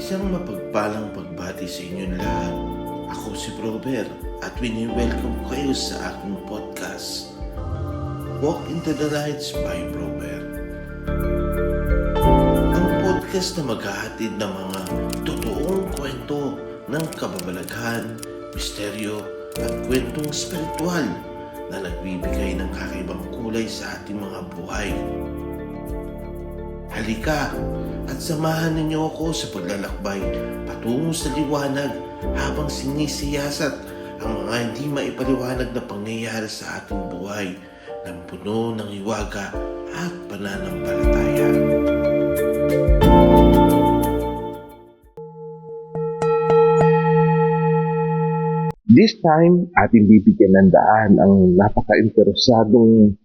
Isang mapagpalang pagbati sa inyong lahat. Ako si Robert at wini-welcome ko kayo sa aking podcast, Walk into the Lights by Robert. Ang podcast na maghahatid ng mga totoong kwento ng kababalaghan, misteryo at kwentong spiritual na nagbibigay ng kakaibang kulay sa ating mga buhay. Halika at samahan ninyo ako sa paglalakbay patungo sa liwanag habang sinisiyasat ang mga hindi maipaliwanag na pangyayari sa ating buhay ng puno ng hiwaga at pananampalataya. This time, ating bibigyan ng daan ang napaka-interesadong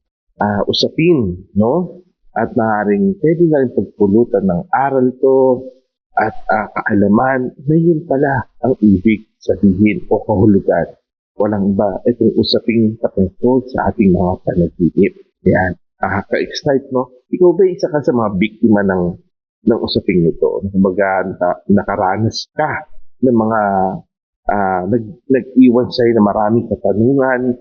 usapin, no? At maaaring pwede na rin pagpulutan ng aral to at kaalaman na yun pala ang ibig sabihin o kahulugan. Walang iba, itong usaping patungkol sa ating mga panaginip. Yan, nakaka-excite, no? Ikaw ba isa ka sa mga biktima ng usaping ito? Kumbaga, nakaranas ka ng mga nag-iwan sa'yo na maraming katanungan,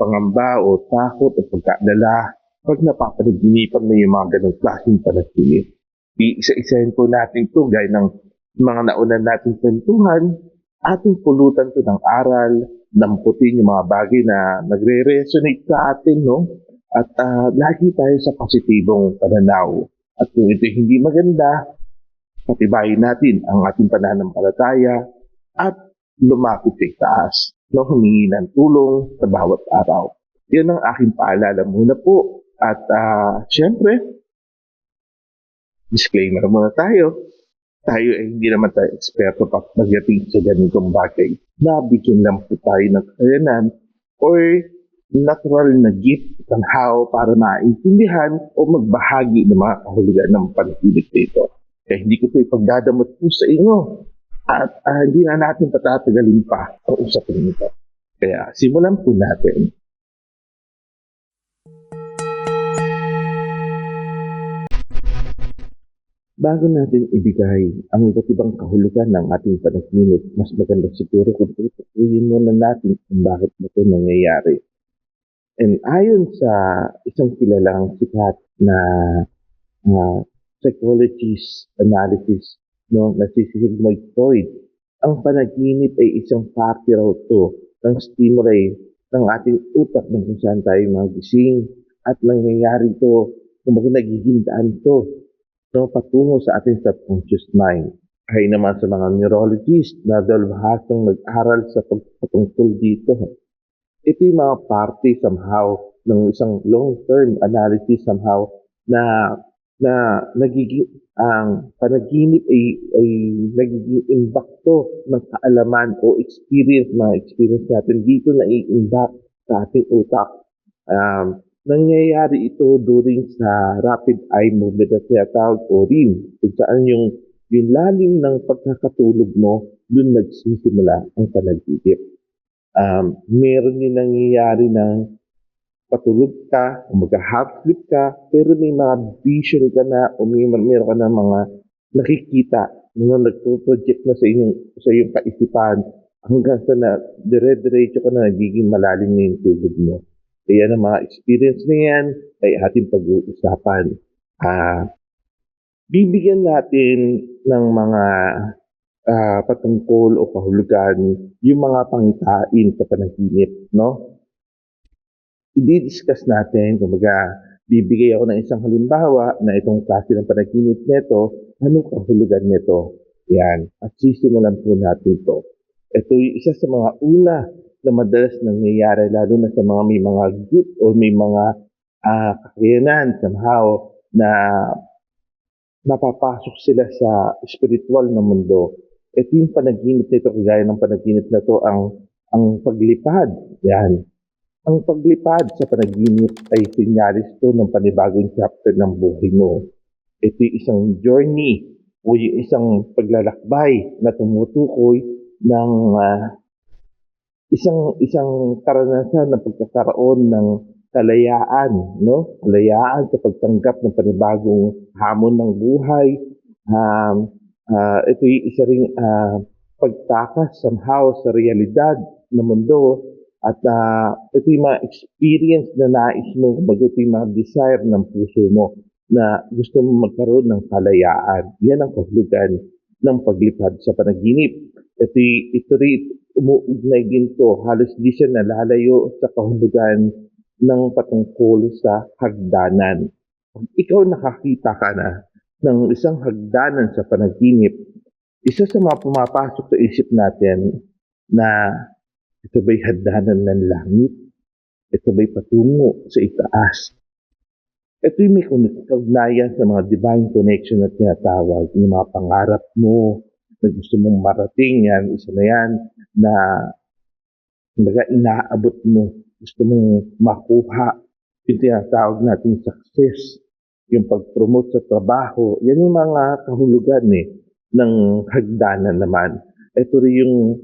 pangamba o takot o pagkaalala pag napapanaginipan mo yung mga ganong klaseng panaginip. Iisa-isahin po natin ito gaya ng mga naunan nating kwentuhan, ating pulutan ito ng aral, damputin yung mga bagay na nagre-resonate sa atin, no? At lagi tayo sa positibong pananaw. At kung ito hindi maganda, patibayin natin ang ating pananampalataya at lumapit sa taas, no? Humingi ng tulong sa bawat araw. Yan ang aking paalala muna po. At syempre, disclaimer muna tayo. Tayo ay hindi naman tayo eksperto pagdating sa ganitong bagay. Nabigyan lang po tayo ng kakayanan or natural na gift somehow para maintindihan o magbahagi ng mga kahulugan ng panaginip nito. Kaya hindi ko ito ipagdadamot po sa inyo. At hindi na natin patatagalin pa ang usapin nito. Kaya simulan po natin. Bago natin ibigay ang iba't ibang kahulugan ng ating panaginip, mas maganda siguro kung tutukuyin muna natin kung bakit ito nangyayari. And ayon sa isang kilalang sikat na psychologist analysis, no, na si Sigmund Freud, ang panaginip ay isang parte raw ito ng stimuli ng ating utak kung saan tayo magising at nangyayari ito, kung nagiging daan ito, no, patungo sa ating subconscious mind. Ay naman sa mga neurologist na dalubhasang nag-aral sa pagpatungkol dito. Ito yung mga parte somehow ng isang long-term analysis somehow na nagiging ang panaginip ay nagiging impacto ng kaalaman o mga experience natin dito na i-impact sa ating utak. Nangyayari ito during sa rapid eye movement na tinatawag o REM, kung saan yung lalim ng pagkakatulog mo, dun nagsisimula ang panaginip. Meron din nangyayari ng patulog ka, o mag-half sleep ka, pero may mga vision ka na o meron ka na mga nakikita na nagpo-project na sa iyong kaisipan hanggang sa na dire-diretso ka na nagiging malalim na yung tulog mo. Kaya ng mga experience na yan ay ating pag-uusapan. Bibigyan natin ng mga patungkol o kahulugan yung mga pangitain sa panaginip, no? I-discuss natin, kumbaga, bibigay ako ng isang halimbawa na itong klase ng panaginip nito, anong kahulugan nito? Yan, at sisimulan po natin ito. Ito yung isa sa mga una na madalas nangyayari lalo na sa mga may mga gift o may mga kakayanan somehow na napapasok sila sa spiritual na mundo. Ito yung panaginip nito, kagaya ng panaginip na ito, ang paglipad. Yan. Ang paglipad sa panaginip ay sinyalis ito ng panibagong chapter ng buhay mo. Ito yung isang journey o yung isang paglalakbay na tumutukoy ng isang karanasan na pagkakaroon ng kalayaan, no? Kalayaan sa pagtanggap ng panibagong hamon ng buhay, Ito'y isa ring pagtakas somehow sa realidad ng mundo at ito'y mga experience na nais mo, kumbaga ito'y mga desire ng puso mo na gusto mo magkaroon ng kalayaan. Yan ang kahulugan ng paglipad sa panaginip. Ito rin umuugnay din to, halos di siya nalalayo sa kahulugan ng patungkol sa hagdanan. Pag ikaw nakakita ka na ng isang hagdanan sa panaginip, isa sa mga pumapasok sa isip natin na ito ba'y hagdanan ng langit? Ito ba'y patungo sa itaas? Ito'y may kaugnayan sa mga divine connection na tinatawag, yung mga pangarap mo na gusto mong marating yan, isa na yan na kumbaga inaabot mo, gusto mong makuha yung tinatawag natin success, yung pag-promote sa trabaho, yan yung mga kahulugan ng hagdanan naman. Ito rin yung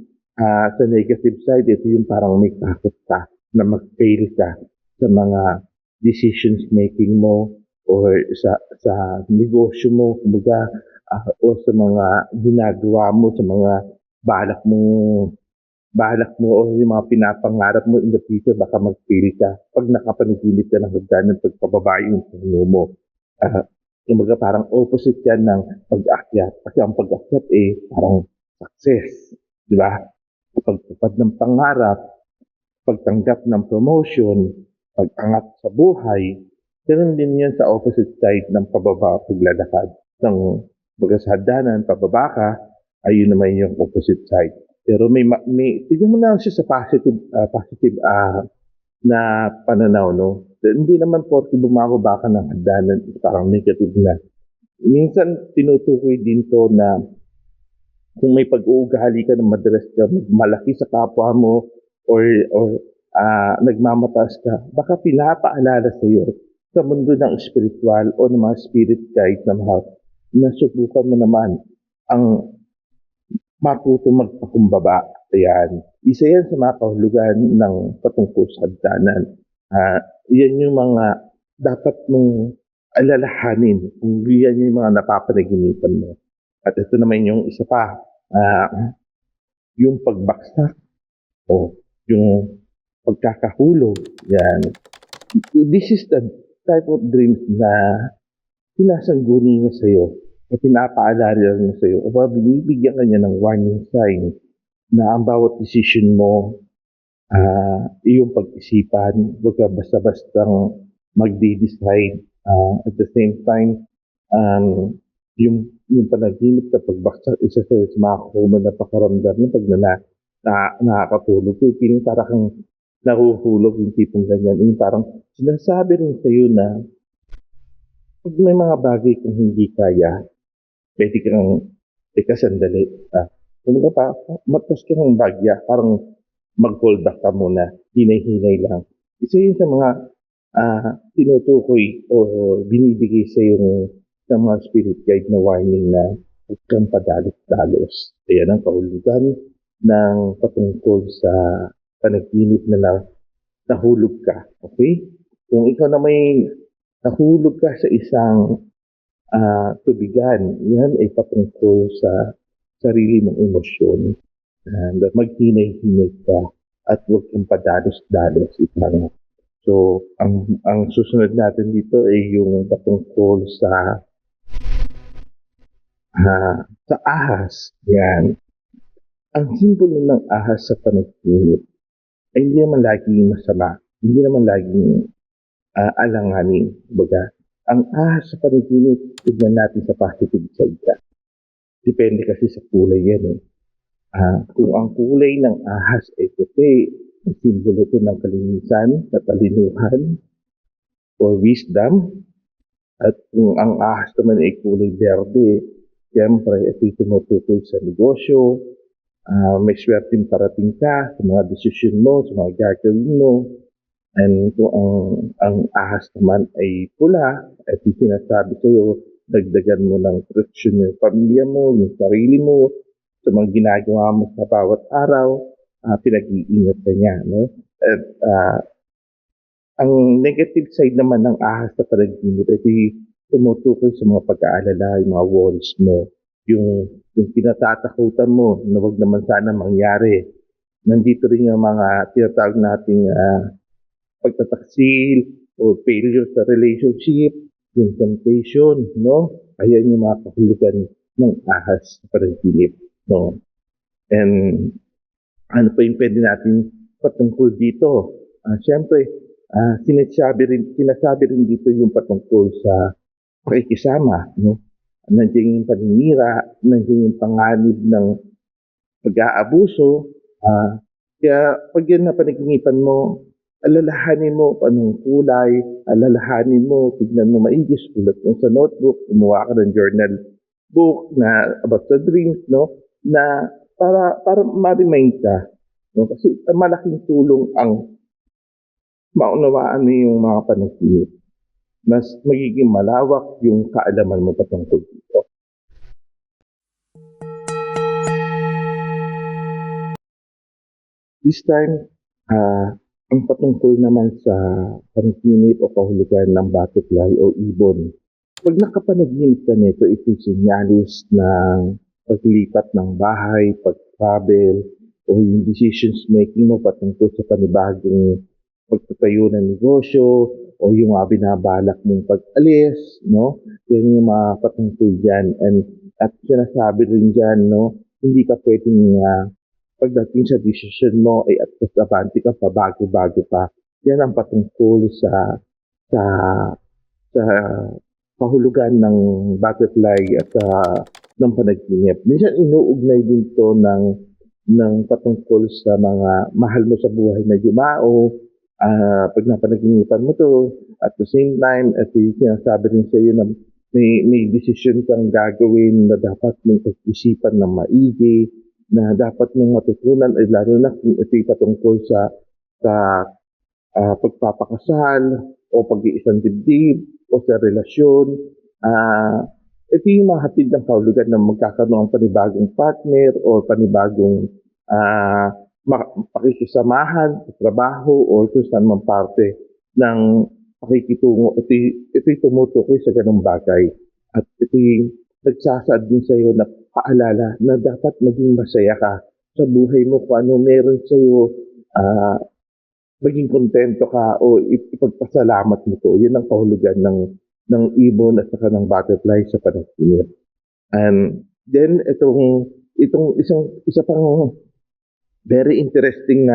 sa negative side, ito yung parang may takot ka na mag-fail ka sa mga decisions making mo or sa negosyo mo, kumbaga, o sa mga ginagawa mo, sa mga balak mo o yung mga pinapangarap mo in the future, baka mag-fail ka pag nakapanaginip ka ng hagdanan, pagpababa yung puno mo. Kumbaga parang opposite yan ng pag-akyat. Kasi ang pag-akyat parang success. Di ba? Pagtupad ng pangarap, pagtanggap ng promotion, pag-angat sa buhay, ganun din yan sa opposite side ng pababa, paglalakad. Baga sa hagdanan, pababa ka, ayun naman yung opposite side. Pero tignan mo na siya sa positive na pananaw, no? Hindi naman porke bumababa ka ng hagdanan, parang negative na. Minsan, tinutukoy din to na kung may pag-uugali ka na madalas ka malaki sa kapwa mo or nagmamataas ka, baka pinapaalala sa iyo sa mundo ng spiritual o ng mga spirit guide na subukan mo naman ang matuto magpakumbaba. Ayan. Isa yan sa mga kahulugan ng patungkol sa hagdanan. Yan yung mga dapat mong alalahanin kung yan yung mga napapanaginipan mo. At ito naman yung isa pa, yung pagbaksak o yung pagkakahulog. Yan. This is the type of dreams na sinasangguni niya sa'yo o pinapaalala niya sa'yo o binibigyan ka niya ng warning sign na ang bawat decision mo, iyong pag-isipan, huwag ka basta-bastang magde-decide. At the same time, yung panaginip na pagbaksak, isa sa mga common na pakaramdam yung pag nakakatulog. So, feeling parang kang nahuhulog yung tipong ganyan. Yung parang sinasabi rin sa'yo na pag may mga bagay kung hindi kaya, pwede kang, teka sandali, kung pa, matas ka ng bagya, parang mag-hold back ka muna, hinay-hinay lang. Isa yun sa mga tinutukoy o binibigay sa yung sa mga spirit guide na warning na huwag kang padalos-dalos. Ayan ang kahulugan ng patungkol sa panaginip na nahulog ka. Okay? Kung ikaw na may nahulog ka sa isang tubigan, yan ay patungkol sa sarili mong emosyon. And maghinay-hinay ka at huwag kang padalos-dalos. So, ang susunod natin dito ay yung patungkol sa ahas. Yan. Ang simbolo ng ahas sa panaginip ay hindi naman laging masama. Hindi naman laging alanganin. Baga, ang ahas sa panaginip, tignan natin sa positive side ka. Depende kasi sa kulay yan. Kung ang kulay ng ahas ay puti, ang simbolo ito ng kalinisan, katalinuhan, or wisdom. At kung ang ahas naman ay kulay berde, siyempre ito tumutukoy sa negosyo, may swerteng parating ka sa mga desisyon mo, sa mga gagawin mo. And kung ang ahas naman ay pula, at sinasabi sa iyo, dagdagan mo ng proteksyon yung pamilya mo, yung sarili mo, sa mga ginagawa mo sa bawat araw, pinag-iingat ka niya. No? At ang negative side naman ng ahas sa panaginip ay tumutukoy sa mga pag-aalala, yung mga worries mo, yung kinatatakutan mo na wag naman sana mangyari. Nandito rin yung mga tinatawag nating pagtataksil o failure sa relationship, yung temptation, no? Ayan yung mga kahulugan ng ahas sa panaginip, no? And ano pa yung pwede natin patungkol dito? Siyempre, sinasabi rin dito yung patungkol sa pakikisama, no? Nandiyan yung paninira, nandiyan yung panganib ng pag-aabuso. Kaya pag yan na panaginipan mo, alalahanin mo anong kulay, alalahanin mo, tignan mo maigi, sulat mo sa notebook, kumuha ka ng journal book na about the dreams, no? Na para ma-remind ka, no? Kasi malaking tulong ang maunawaan mo yung mga panaginip. Mas magiging malawak yung kaalaman mo patungkol dito. This time, ang patungkol naman sa panaginip o kahulugan ng butterfly o ibon. Pag nakapanaginip ka nito, ito sinyalis ng paglipat ng bahay, pag-travel, o yung decisions making mo patungkol sa panibagong pagtatayo ng negosyo, o yung binabalak mong pag-alis, no? Yan yung mga patungkol dyan. At sinasabi rin dyan, no? Hindi ka pwedeng pagdating sa decision mo ay at abante ka pa, bago-bago pa. Yan ang patungkol sa sa kahulugan ng butterfly at ng panaginip. Minsan inuugnay din to ng patungkol sa mga mahal mo sa buhay na yumao, pag napanaginipan mo to, at the same time, at sinasabi rin sa iyo na may decision kang gagawin na dapat mong pag-isipan ng maigi, na dapat mong matutunan, ay lalo na kung ito'y patungkol sa pagpapakasal o pag-iisang dibdib o sa relasyon. Ito yung mahatid ng kahulugan na magkakaroon ng panibagong partner o panibagong pakikisamahan sa trabaho o kung saan man parte ng pakikitungo. Ito'y tumutukoy sa ganung bagay. At ito'y nagsasaad din sa iyo na paalala na dapat maging masaya ka sa buhay mo kung ano meron sa iyo, maging kontento ka o ipagpasalamat mo to. Yan ang kahulugan ng ibon at saka ng butterfly sa panaginip. And then itong isa pang very interesting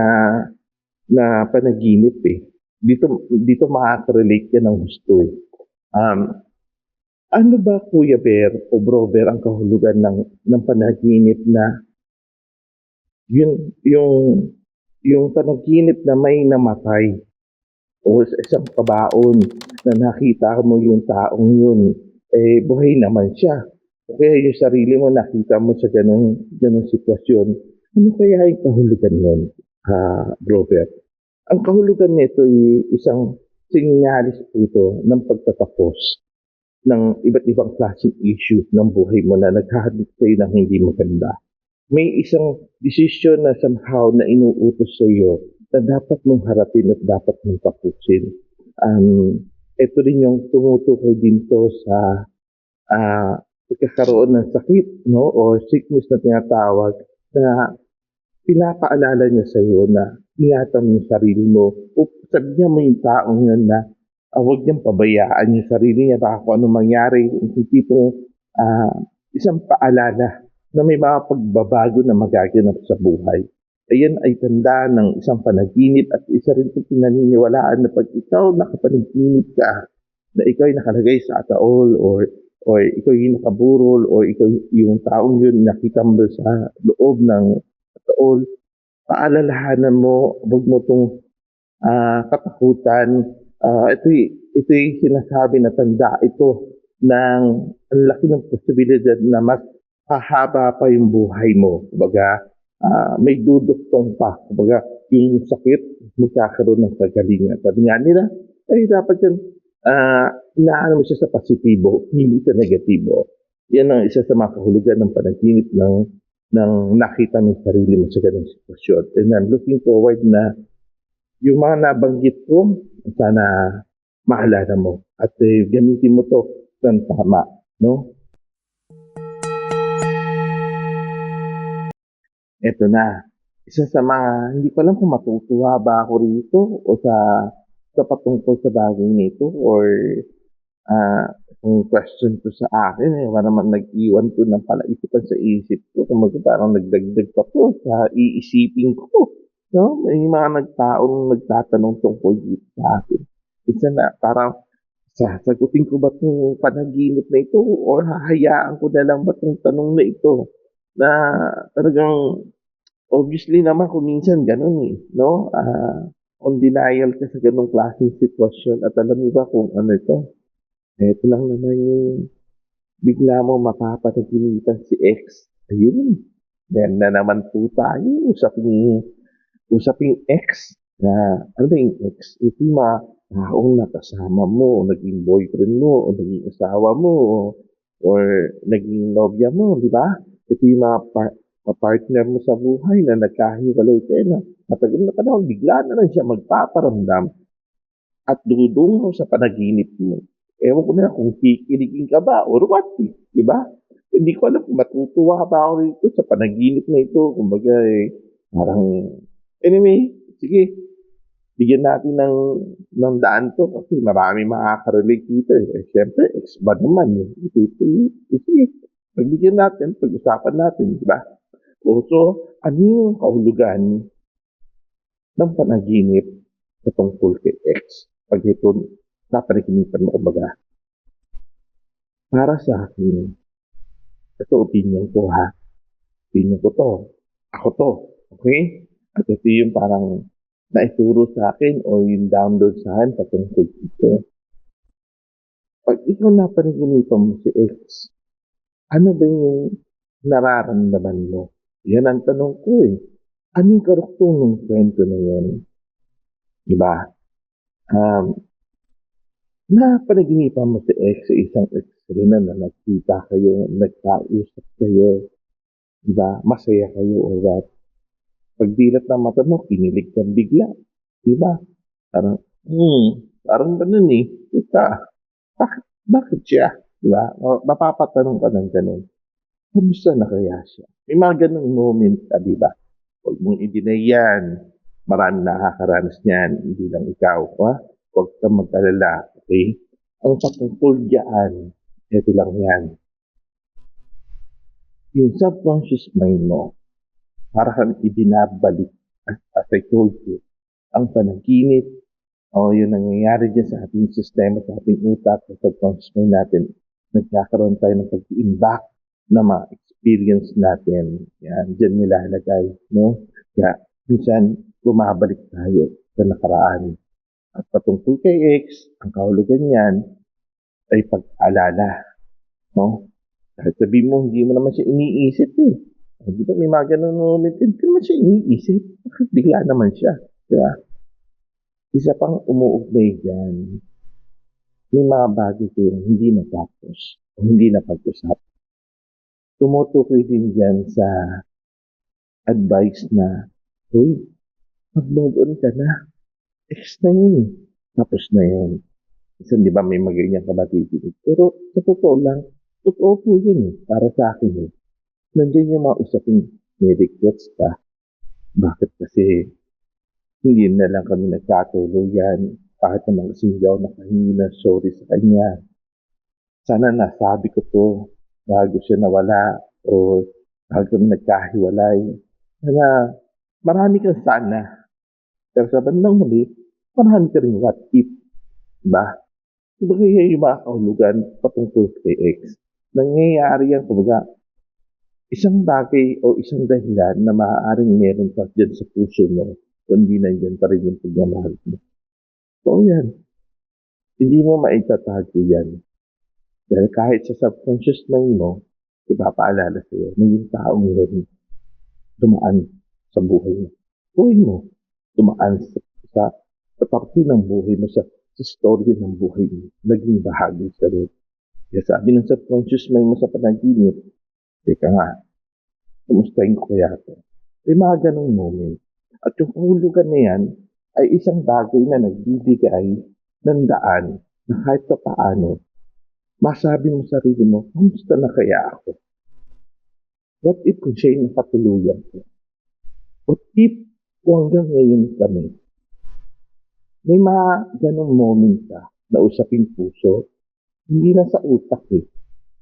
na panaginip eh. Dito makaka-relate yan ng gusto eh. Ano ba, Kuya Bear o Bro Bear, ang kahulugan ng panaginip na yung panaginip na may namatay o sa isang pabaon na nakita mo yung taong yun, buhay naman siya. O kaya yung sarili mo nakita mo sa ganung sitwasyon, ano kaya yung kahulugan nun, Bro Bear? Ang kahulugan nito ay isang sinyalis po ito ng pagtatapos ng iba't ibang klaseng issue ng buhay mo na naghahatid sa'yo ng hindi maganda. May isang decision na somehow na inuutos sa iyo na dapat mong harapin at dapat mong tapusin. Ito rin yung tumutukoy din to sa pagkakaroon ng sakit, no? O sickness na tinatawag, na pinapaalala niya sa iyo na ingatan mo yung sarili mo o sabihan mo yung taong yun na huwag niyang pabayaan yung sarili niya, baka kung ano mangyari, hindi po isang paalala na may mga pagbabago na magaganap sa buhay. Ayan ay tanda ng isang panaginip at isa rin po pinaniniwalaan na pag ikaw nakapanaginip ka, na ikaw ay nakalagay sa ataol or ikaw yung nakaburol or ikaw yung taong yun nakita mo sa loob ng ataol, paalalahanan mo, huwag mo itong katakutan. Ito'y sinasabi na tanda ito ng ang laki ng posibilidad na mas hahaba pa yung buhay mo. Kumbaga, may duduktong pa. Kumbaga, yung sakit, magkakaroon ng kagalingan. Sabi nga nila, ay dapat yan, inaano mo siya sa positibo, hindi sa negatibo. Yan ang isa sa mga kahulugan ng panaginip ng nakita ng sarili mo sa ganung sitwasyon. And I'm looking forward na yung mga nabanggit ko, sana maalala mo at gamitin mo to ng tama, no? Eto na, isa sa mga hindi ko alam kung matutuwa ba ako rito o sa patungkol sa bagay nito or kung question 'to sa akin, eh, para naman nag-iwan 'to ng palaisipan sa isip ko. Kumbaga parang nagdagdag pa 'to sa iisipin ko, 'no? May mga nagtatanong tungkol dito sa akin. Isa na parang sasagutin ko ba 'tong panaginip na ito or hahayaan ko na lang ba 'tong tanong na ito na talagang obviously naman kung minsan gano'n, eh, 'no? On denial ka sa gano'ng klaseng sitwasyon at alam niyo ba kung ano ito, eto lang naman yung bigla mong mapapanaginipan si ex. Ayun, meron na naman po tayo usaping ex na ano ba yung ex? Ito yung mga taong nakasama mo o naging boyfriend mo o naging asawa mo or naging nobya mo, di ba? Ito yung mga partner mo sa buhay na nagkahiwalay kayo na matagal na panahon, bigla na lang siya magpaparamdam at dudungaw sa panaginip mo. Ewan ko na kung kikiligin ka ba or what, eh, di ba? Hindi ko alam kung matutuwa ba ako rito sa panaginip na ito. Kumbaga, eh, parang, anyway, sige, bigyan natin ng daan to kasi marami makaka-relate dito, eh. Eh, siyempre, ex ba naman, eh. Sige, pagbigyan natin, pag-usapan natin, di ba? O, so, ano yung kahulugan ng panaginip sa tungkol kay ex? Pag ito, napanaginipan mo, kumbaga, para sa akin, ito opinion ko ha, opinion ko to, ako to, okay? At ito yung parang naituro sa akin o yung download sa akin patungkol dito. Pag ikaw napanaginipan mo si ex, ano ba yung nararamdaman mo? Yan ang tanong ko eh. Ano yung karuktong ng kwento na yun? Diba? Um, napanaginipan mo si ex sa isang ex rin na nagkita kayo, nagkausap kayo, diba? Masaya kayo or what? Pagdilat ng mata mo, kinilig kang bigla, diba? Parang, parang ganun eh. Teka, bakit siya? Diba? O, mapapatanong ka ng ganun. Kumusta na kaya siya? May mga ganung moment ka, diba? Huwag mong i-deny yan. Marami nakakaranas niyan, hindi lang ikaw. Ha? Huwag kang mag-alala, okay? Ang patungkol diyan, ito lang yan. Yung subconscious mind mo, para kang ibinabalik, as I told you, ang panaginip o yung nangyayari dyan sa ating sistema, sa ating utak, sa subconscious mind natin, nagkakaroon tayo ng pag-imbak na mga experience natin. Yan, dyan nilalagay, no? Kaya, minsan, bumabalik tayo sa nakaraan. At patungkol kay X, ang kahulugan niyan ay pag-alala, no? Kahit sabihin mo, hindi mo naman siya iniisip eh. Di ba may mga ganun moment, hindi naman siya iniisip. Bakit bigla naman siya? Di ba? Isa pang umuugnay dyan, may mga bagay kayong hindi natapos o hindi napag-usap. Tumutukoy din dyan sa advice na, uy, mag-move on ka na. Ex na yun eh. Tapos na yun. Kasi di ba may magaganyan ka ba titinig? Pero sa totoo lang, totoo po yun eh. Para sa akin eh. Nandiyan yung mga usaping may regrets ka. Bakit kasi hindi na lang kami nagkatuluyan. Kahit naman kasi hindi ako nakahingi ng sorry sa kanya. Sana nasabi ko to bago siya nawala o bago kami nagkahiwalay. Sana marami kang sana. Pero sa bandang huli, marami ka rin what if. Diba? Diba kaya yung mga kahulugan patungkol kay ex? Nangyayari yan, kumbaga, isang bagay o isang dahilan na maaaring meron pa dyan sa puso mo, kundi nandiyan pa rin yung pagmamahal mo. So yan, hindi mo maitatago yan. Dahil kahit sa subconscious mind mo, ipapaalala sa'yo na yung taong yun dumaan sa buhay mo. Buhay mo, dumaan sa parte ng buhay mo, sa story ng buhay mo, naging bahagi sa rin. Kaya sabi ng subconscious mind mo sa panaginip, teka nga, kumustahin ko kaya ito? May mga ganong moment. At yung kahulugan na yan ay isang bagay na nagbibigay ng daan na kahit pa paano, masabi mo sa sarili mo, kumusta na kaya ako? What if kung siya yung nakatuluyan ko? If kung hanggang ngayon kami, may mga ganong moment ka na usaping puso, hindi na sa utak eh.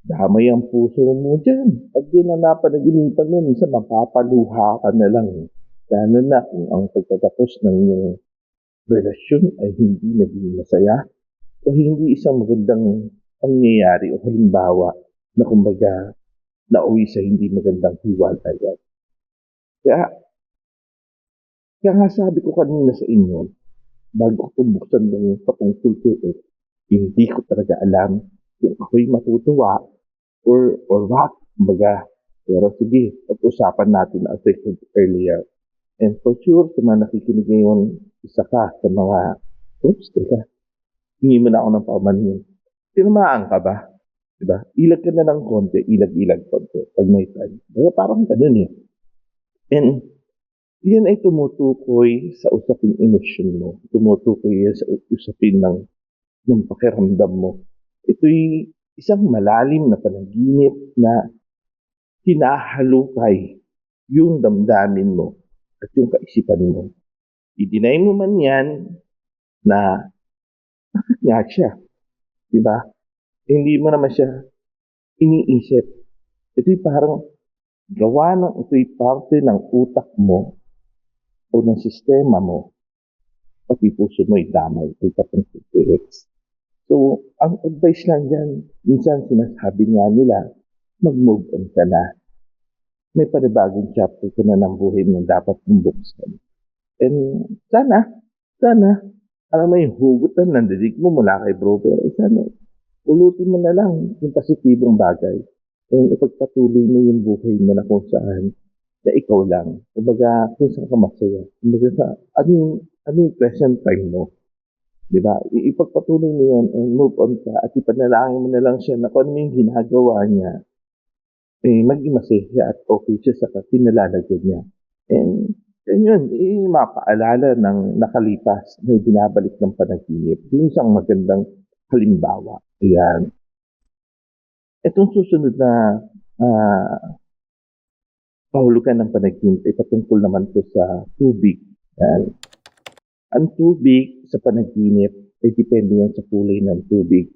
Damay ang puso mo dyan. Pag di na napanaginipan mo, minsan mapapaluha ka na lang eh. Lalo na kung ang pagtatapos ng iyong relasyon ay hindi naging masaya o hindi isang magandang pangyayari o halimbawa na kumbaga nauwi sa hindi magandang hiwalayan. Kaya, kaya nga sabi ko kanina sa inyo, bago ko buksan ng patungkol ko hindi ko talaga alam kung ako'y matutuwa or what, kumbaga. Pero sige, pag-usapan natin as I said earlier. And for sure, sa mga nakikinig ngayon, isa ka sa mga, oops, teka, hingi mo na ako ng paumanhin. Tinamaan ka ba? Diba? Ilag ka na ng konti, ilag-ilag konti pag may time. Diba? Parang ganun eh. And yan ay tumutukoy sa usaping emosyon mo. Tumutukoy yan sa usapin ng pakiramdam mo. Ito'y isang malalim na panaginip na hinahalukay yung damdamin mo at yung kaisipan mo. I-deny mo man yan na bakit nga siya? Diba? Hindi mo naman siya iniisip. Ito'y parang gawa ng ito'y parte ng utak mo o ng sistema mo, pati puso mo'y damay, ay patang PX. So, ang advice lang dyan, minsan sinasabi nga nila, mag-move on ka na. May panibagong chapter ka na ng buhay na dapat mong buksan. And sana, alam mo yung hugot na nandidig mo mula kay bro, pero sana, ulutin mo na lang yung positibong bagay. And ipagpatuloy mo yung buhay mo na kung saan na ikaw lang. Kumbaga, kung saan ka masaya. Kumbaga sa, ano yung present time mo. Diba? Ipagpatuloy mo yan and move on ka at ipanalangin mo na lang siya na kung ano yung ginagawa niya, maging masaya at okay siya sa pinalalagyan niya. And yun, mapaalala ng nakalipas na binabalik ng panaginip. Yung isang magandang halimbawa. Ayan. Itong susunod na pahulugan ng panaginip ay patungkol naman po sa tubig. Yan. Ang tubig sa panaginip ay depende yan sa kulay ng tubig.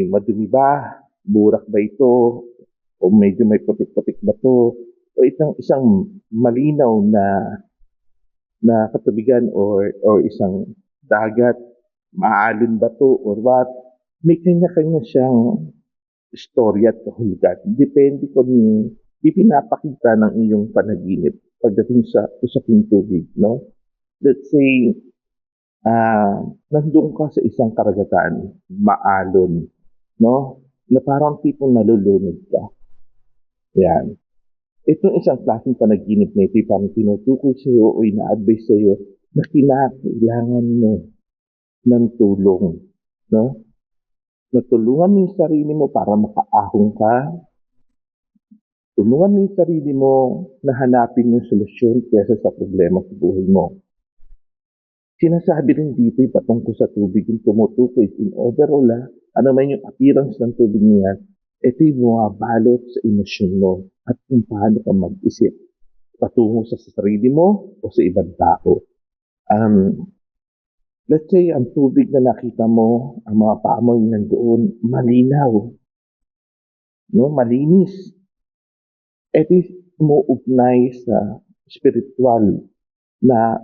Madumi ba? Burak ba ito? O medyo may putik-putik ba ito? O isang malinaw na katubigan or isang dagat, maalon ba ito or what? May kanya-kanya siyang istorya at kahulugan. Depende kung ipinapakita ng iyong panaginip pagdating sa usaping tubig, no? Let's say, nandun ka sa isang karagatan, maalon, no? Na parang tipong nalulunod ka. Yan. Itong isang klaseng panaginip na ito, parang tinutukoy sa iyo o ina-advise sa iyo na kinakailangan mo ng tulong, no? Natulungan mo yung sarili mo para makaahon ka. Tulungan mo yung sarili mo na hanapin yung solusyon kaysa sa problema sa buhay mo. Sinasabi rin dito yung patungkol sa tubig yung tumutukoy in overall ano man yung appearance ng tubig niya, ito yung bumabalot sa emosyon mo at kung paano ka mag-isip patungo sa sarili mo o sa ibang tao. Let's say, ang tubig na nakita mo, ang mga paamoy nandoon, malinaw, no? Malinis. Ito umuugnay sa spiritual na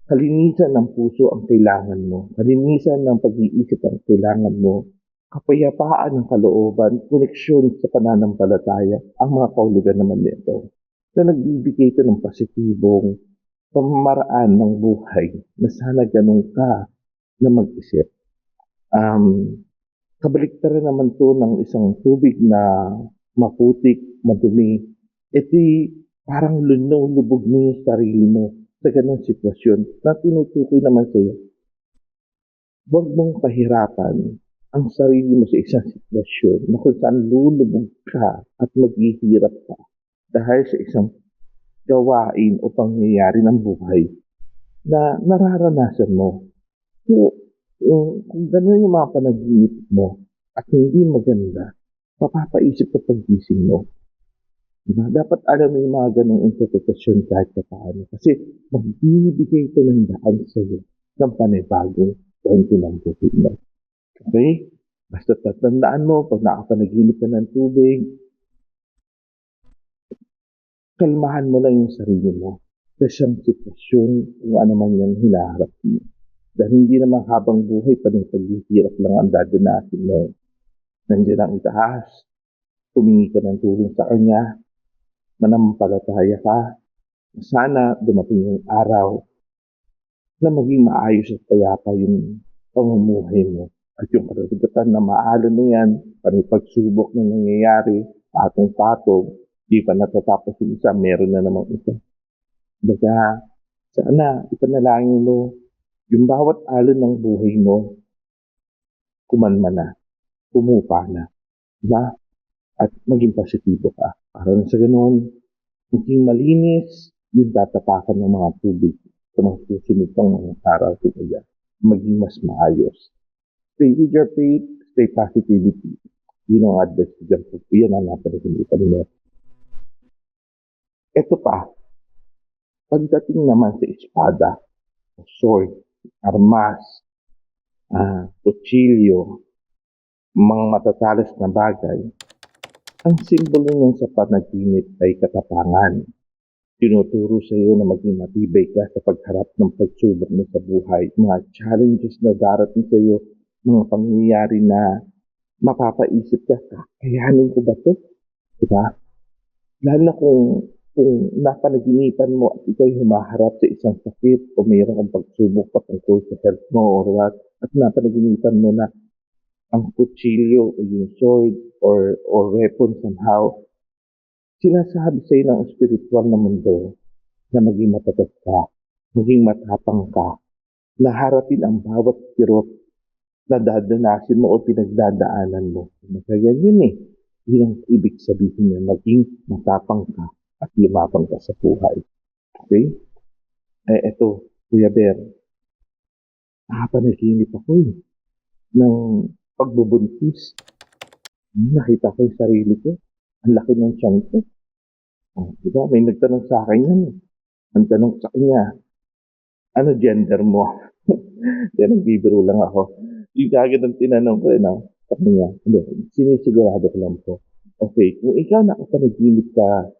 kalinisan ng puso ang kailangan mo. Kalinisan ng pag-iisip ang kailangan mo. Kapayapaan ng kalooban, koneksyon sa pananampalataya, ang mga kahulugan naman nito. Na nagbibigay ito ng positibong pamamaraan ng buhay na sana ganun ka na mag-isip. Kabaliktaran naman to ng isang tubig na maputik, madumi. Ito'y parang lubog mo yung sarili mo sa ganung sitwasyon na tinutukoy naman sa'yo. Huwag mong pahirapan ang sarili mo sa isang sitwasyon na kung saan lulubog ka at maghihirap ka dahil sa isang gawain o pangyayari ng buhay na nararanasan mo. So, kung gano'n yung mga panaginip mo at hindi maganda, mapapaisip ka pag-gising mo. Diba? Dapat alam mo yung mga ganong interpretasyon kahit pa paano. Kasi magbibigay ito ng daan sa'yo ng panibagong kwento ng buhay mo. Okay? Basta tatandaan mo, pag nakapanaginip ka ng tubig, kalmahan mo lang yung sarili mo sa siyang sitwasyon kung ano man yung hinaharap mo. Dahil hindi naman habang buhay pa ng paghihirap lang ang dadanasin mo. Nandiyan ang itaas, humingi ka ng tulong sa Kanya, manampalataya ka, sana dumating yung araw na maging maayos at payapa yung pamumuhay mo. At yung karagatan na maalo na yan, pagsubok na nangyayari, patong-patong, di pa natatapos yung isa, meron na namang isa. Baga, sana ipanalangin mo yung bawat alon ng buhay mo, kumanma na, pumupa na, diba? At maging positibo ka. Para sa ganoon, maging malinis yung tatapakan ng mga tubig sa mga susunod pang mga araw sa kaya. Maging mas maayos. Stay with your faith, stay positivity. Yun ang advice ko dyan po. Yan ang napanaginip mo. Ito pa, pagdating naman sa espada, sword, armas, kutsilyo, mga matatalas na bagay, ang simbolo niyan sa panaginip ay katapangan. Tinuturo sa iyo na maging matibay ka sa pagharap ng pagsubok mo sa buhay, mga challenges na darating sa iyo, mga pangyayari na mapapaisip ka, kakayanin ko ba ito? Diba? Lalo na kung napanaginipan mo at ikaw'y humaharap sa isang sakit o mayroon kang pagsubok patungkol sa health mo or what, at napanaginipan mo na ang kutsilyo o yung sword or weapon somehow, sinasabi sa iyo ng spiritual na mundo na maging matatag ka, maging matapang ka, na harapin ang bawat kirot na dadanasin mo o pinagdadaanan mo. Kaya yun yun ang ibig sabihin niya, maging matapang ka at lumapang ka sa buhay. Okay? Eto, Kuya Bear, nakapanaginip ako ng pagbubuntis. Nakita ko yung sarili ko. Ang laki ng tiyan ko. Diba? May nagtanong sa akin yan. Ang tanong sa kanya, ano gender mo? Yan, nagbibiro lang ako. Yung kagad ang tinanong ko, sa kanya, hindi, sinisigurado ko lang po. Okay, kung ikaw nakapanaginip ka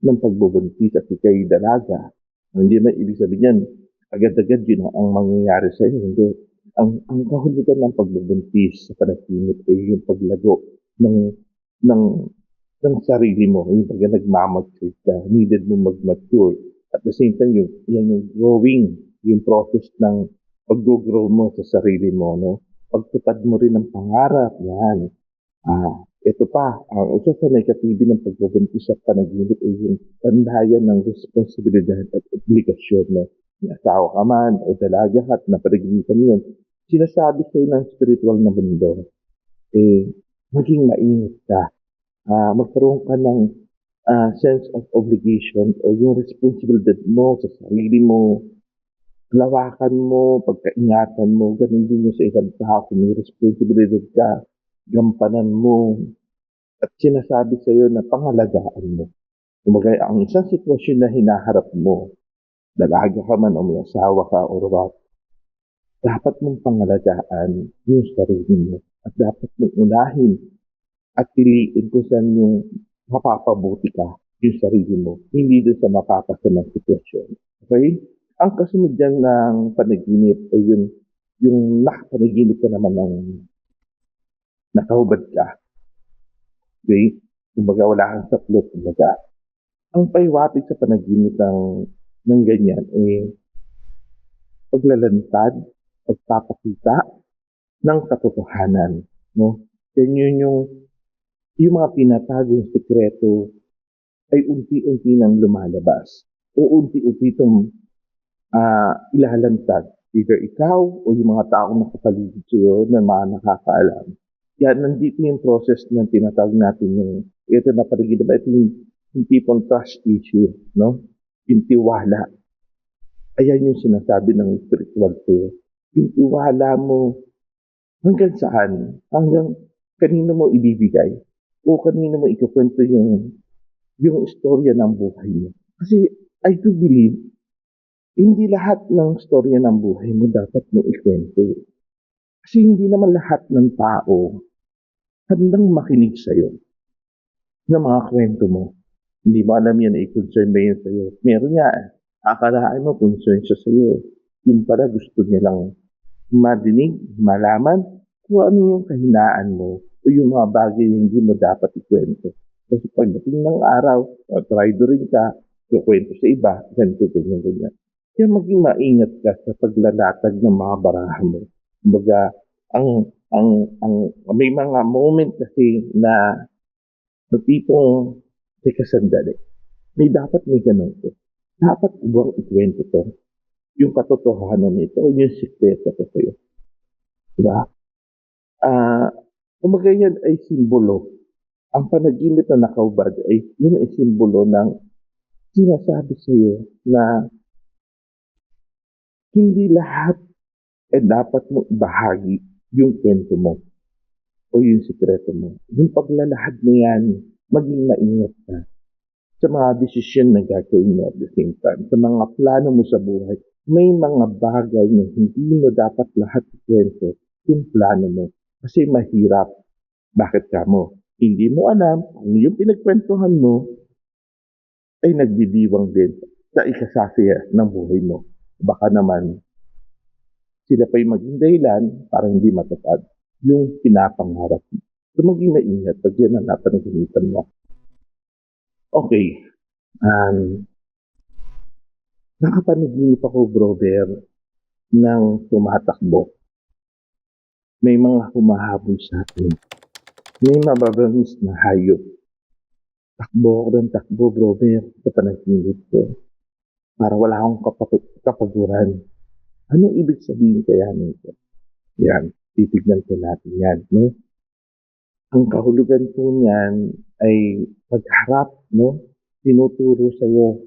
ng pagbubuntis at ikaw'y dalaga, hindi na ibig sabihin yan, agad-agad yun ang mangyayari sa iyo. Hindi. Ang kahulugan ng pagbubuntis sa panaginip ay yung paglago ng ng ng sarili mo, yung pag nagmamature ka, needed mo mag-mature. At the same time, yan yung growing, yung process ng pag-grow mo sa sarili mo, no? Pagtupad mo rin ng pangarap, yan. Ito pa, ang isa sa negatibo ng pagbubuntis sa panaginip ay yung tandayan ng responsibilidad at obligasyon, no? May asawa ka man o dalaga ka at napanaginipan yun. Sinasabi sa'yo ng spiritual na mundo, maging mainit ka. Magkaroon ka ng sense of obligation o yung responsibilidad mo sa sarili mo, lawakan mo, pagkaingatan mo, ganun din yung sa ibang tao, kung may responsibilidad ka, gampanan mo, at sinasabi sa iyo na pangalagaan mo. Kumbaga, ang isang sitwasyon na hinaharap mo, dalaga ka man o may asawa ka or what, dapat mong pangalagaan yung sarili mo at dapat mong unahin at piliin kung saan yung mapapabuti ka yung sarili mo, hindi doon sa mapapasamang sitwasyon. Okay? Ang kasunod dyan ng panaginip ay yung nakapanaginip ka naman ng nakahubad ka. Okay? Kumbaga wala kang saplot. Kumbaga, ang paiwatig sa panaginip ng ganyan ay paglalantad, pagpapakita ng katotohanan. No? Yan yung mga pinatagong sekreto ay unti-unti nang lumalabas. O unti-unti itong ilalantad. Either ikaw o yung mga taong nakapaligid sa'yo na mga nakakaalam. Yan, nandito yung process ng tinatawag natin ito na paligid ba, ito yung people trust issue, no? Yung tiwala. Ayan yung sinasabi ng spiritual sa'yo. Yung tiwala mo, hanggang saan? Hanggang kanino mo ibibigay? O kanino mo ikukwento yung yung istorya ng buhay mo. Kasi I do believe, hindi lahat ng istorya ng buhay mo dapat mo ikwento. Kasi hindi naman lahat ng tao handang makinig sa'yo ng mga kwento mo. Hindi mo alam yan, concern ba yun sa'yo? Meron nga, akalain mo, concern siya sa'yo. Yung pala gusto niya lang madinig, malaman kung ano yung kahinaan mo o yung mga bagay na hindi mo dapat ikwento. Kasi pagdating ng araw, traido rin ka, kukwento sa iba, ganito, ganyan, ganyan. Kaya maging maingat ka sa paglalatag ng mga baraha mo. Kumbaga, may mga moment kasi na sa tipong, teka sandali, may ganun to. Dapat ibang ikwento to. Yung katotohanan nito, yung sikreto ko sa'yo. Diba? Ah, kumbaga yan ay simbolo. Ang panaginip na nakaubad ay yun ay simbolo ng sinasabi sa iyo na hindi lahat ay dapat mo ibahagi yung kwento mo o yung sikreto mo. Yung paglalahad na yan, maging maingat ka sa mga desisyon na gagawin mo at the same time. Sa mga plano mo sa buhay, may mga bagay na hindi mo dapat lahat ikwento yung plano mo. Kasi mahirap. Bakit ka mo? Hindi mo alam kung yung pinagkwentuhan mo ay nagdidiwang din sa ikasasaya ng buhay mo. Baka naman sila pa'y maging dahilan para hindi matatag yung pinapangarap mo. So maging maingat pag yan ang napanaginitan mo. Okay. Nakapanaginip ako, brother, ng tumatakbo. May mga humahabol sa akin. May mababangis na hayop. Takbo ako ng takbo, brother, sa panaginip ko. Para wala akong kapaguran. Anong ibig sabihin kaya nito? Yan, titignan po natin yan, no? Ang kahulugan po niyan ay pagharap, no? Tinuturo sa'yo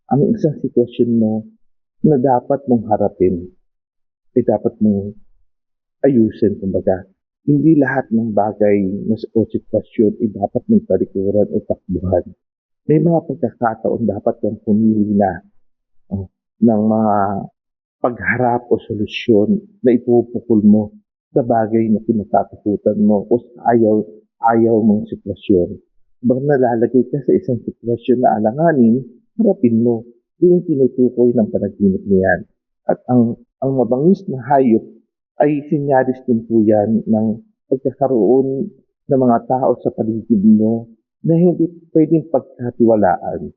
ang isang sitwasyon mo na dapat mong harapin, ay dapat mong ayusin, kumbaga. Hindi lahat ng bagay o sitwasyon ay dapat mong talikuran o takbuhan. May mga pagkakataon dapat kang pumili na ng mga pagharap o solusyon na ipupukol mo sa bagay na pinatatakutan mo o sa ayaw mong sitwasyon. Bang nalalagay ka sa isang sitwasyon na alanganin, harapin mo. Yun yung tinutukoy ng panaginip niyan. At ang mabangis na hayop ay sinyalis din po yan ng pagkakaroon ng mga tao sa paligid mo na hindi pwedeng pagkatiwalaan.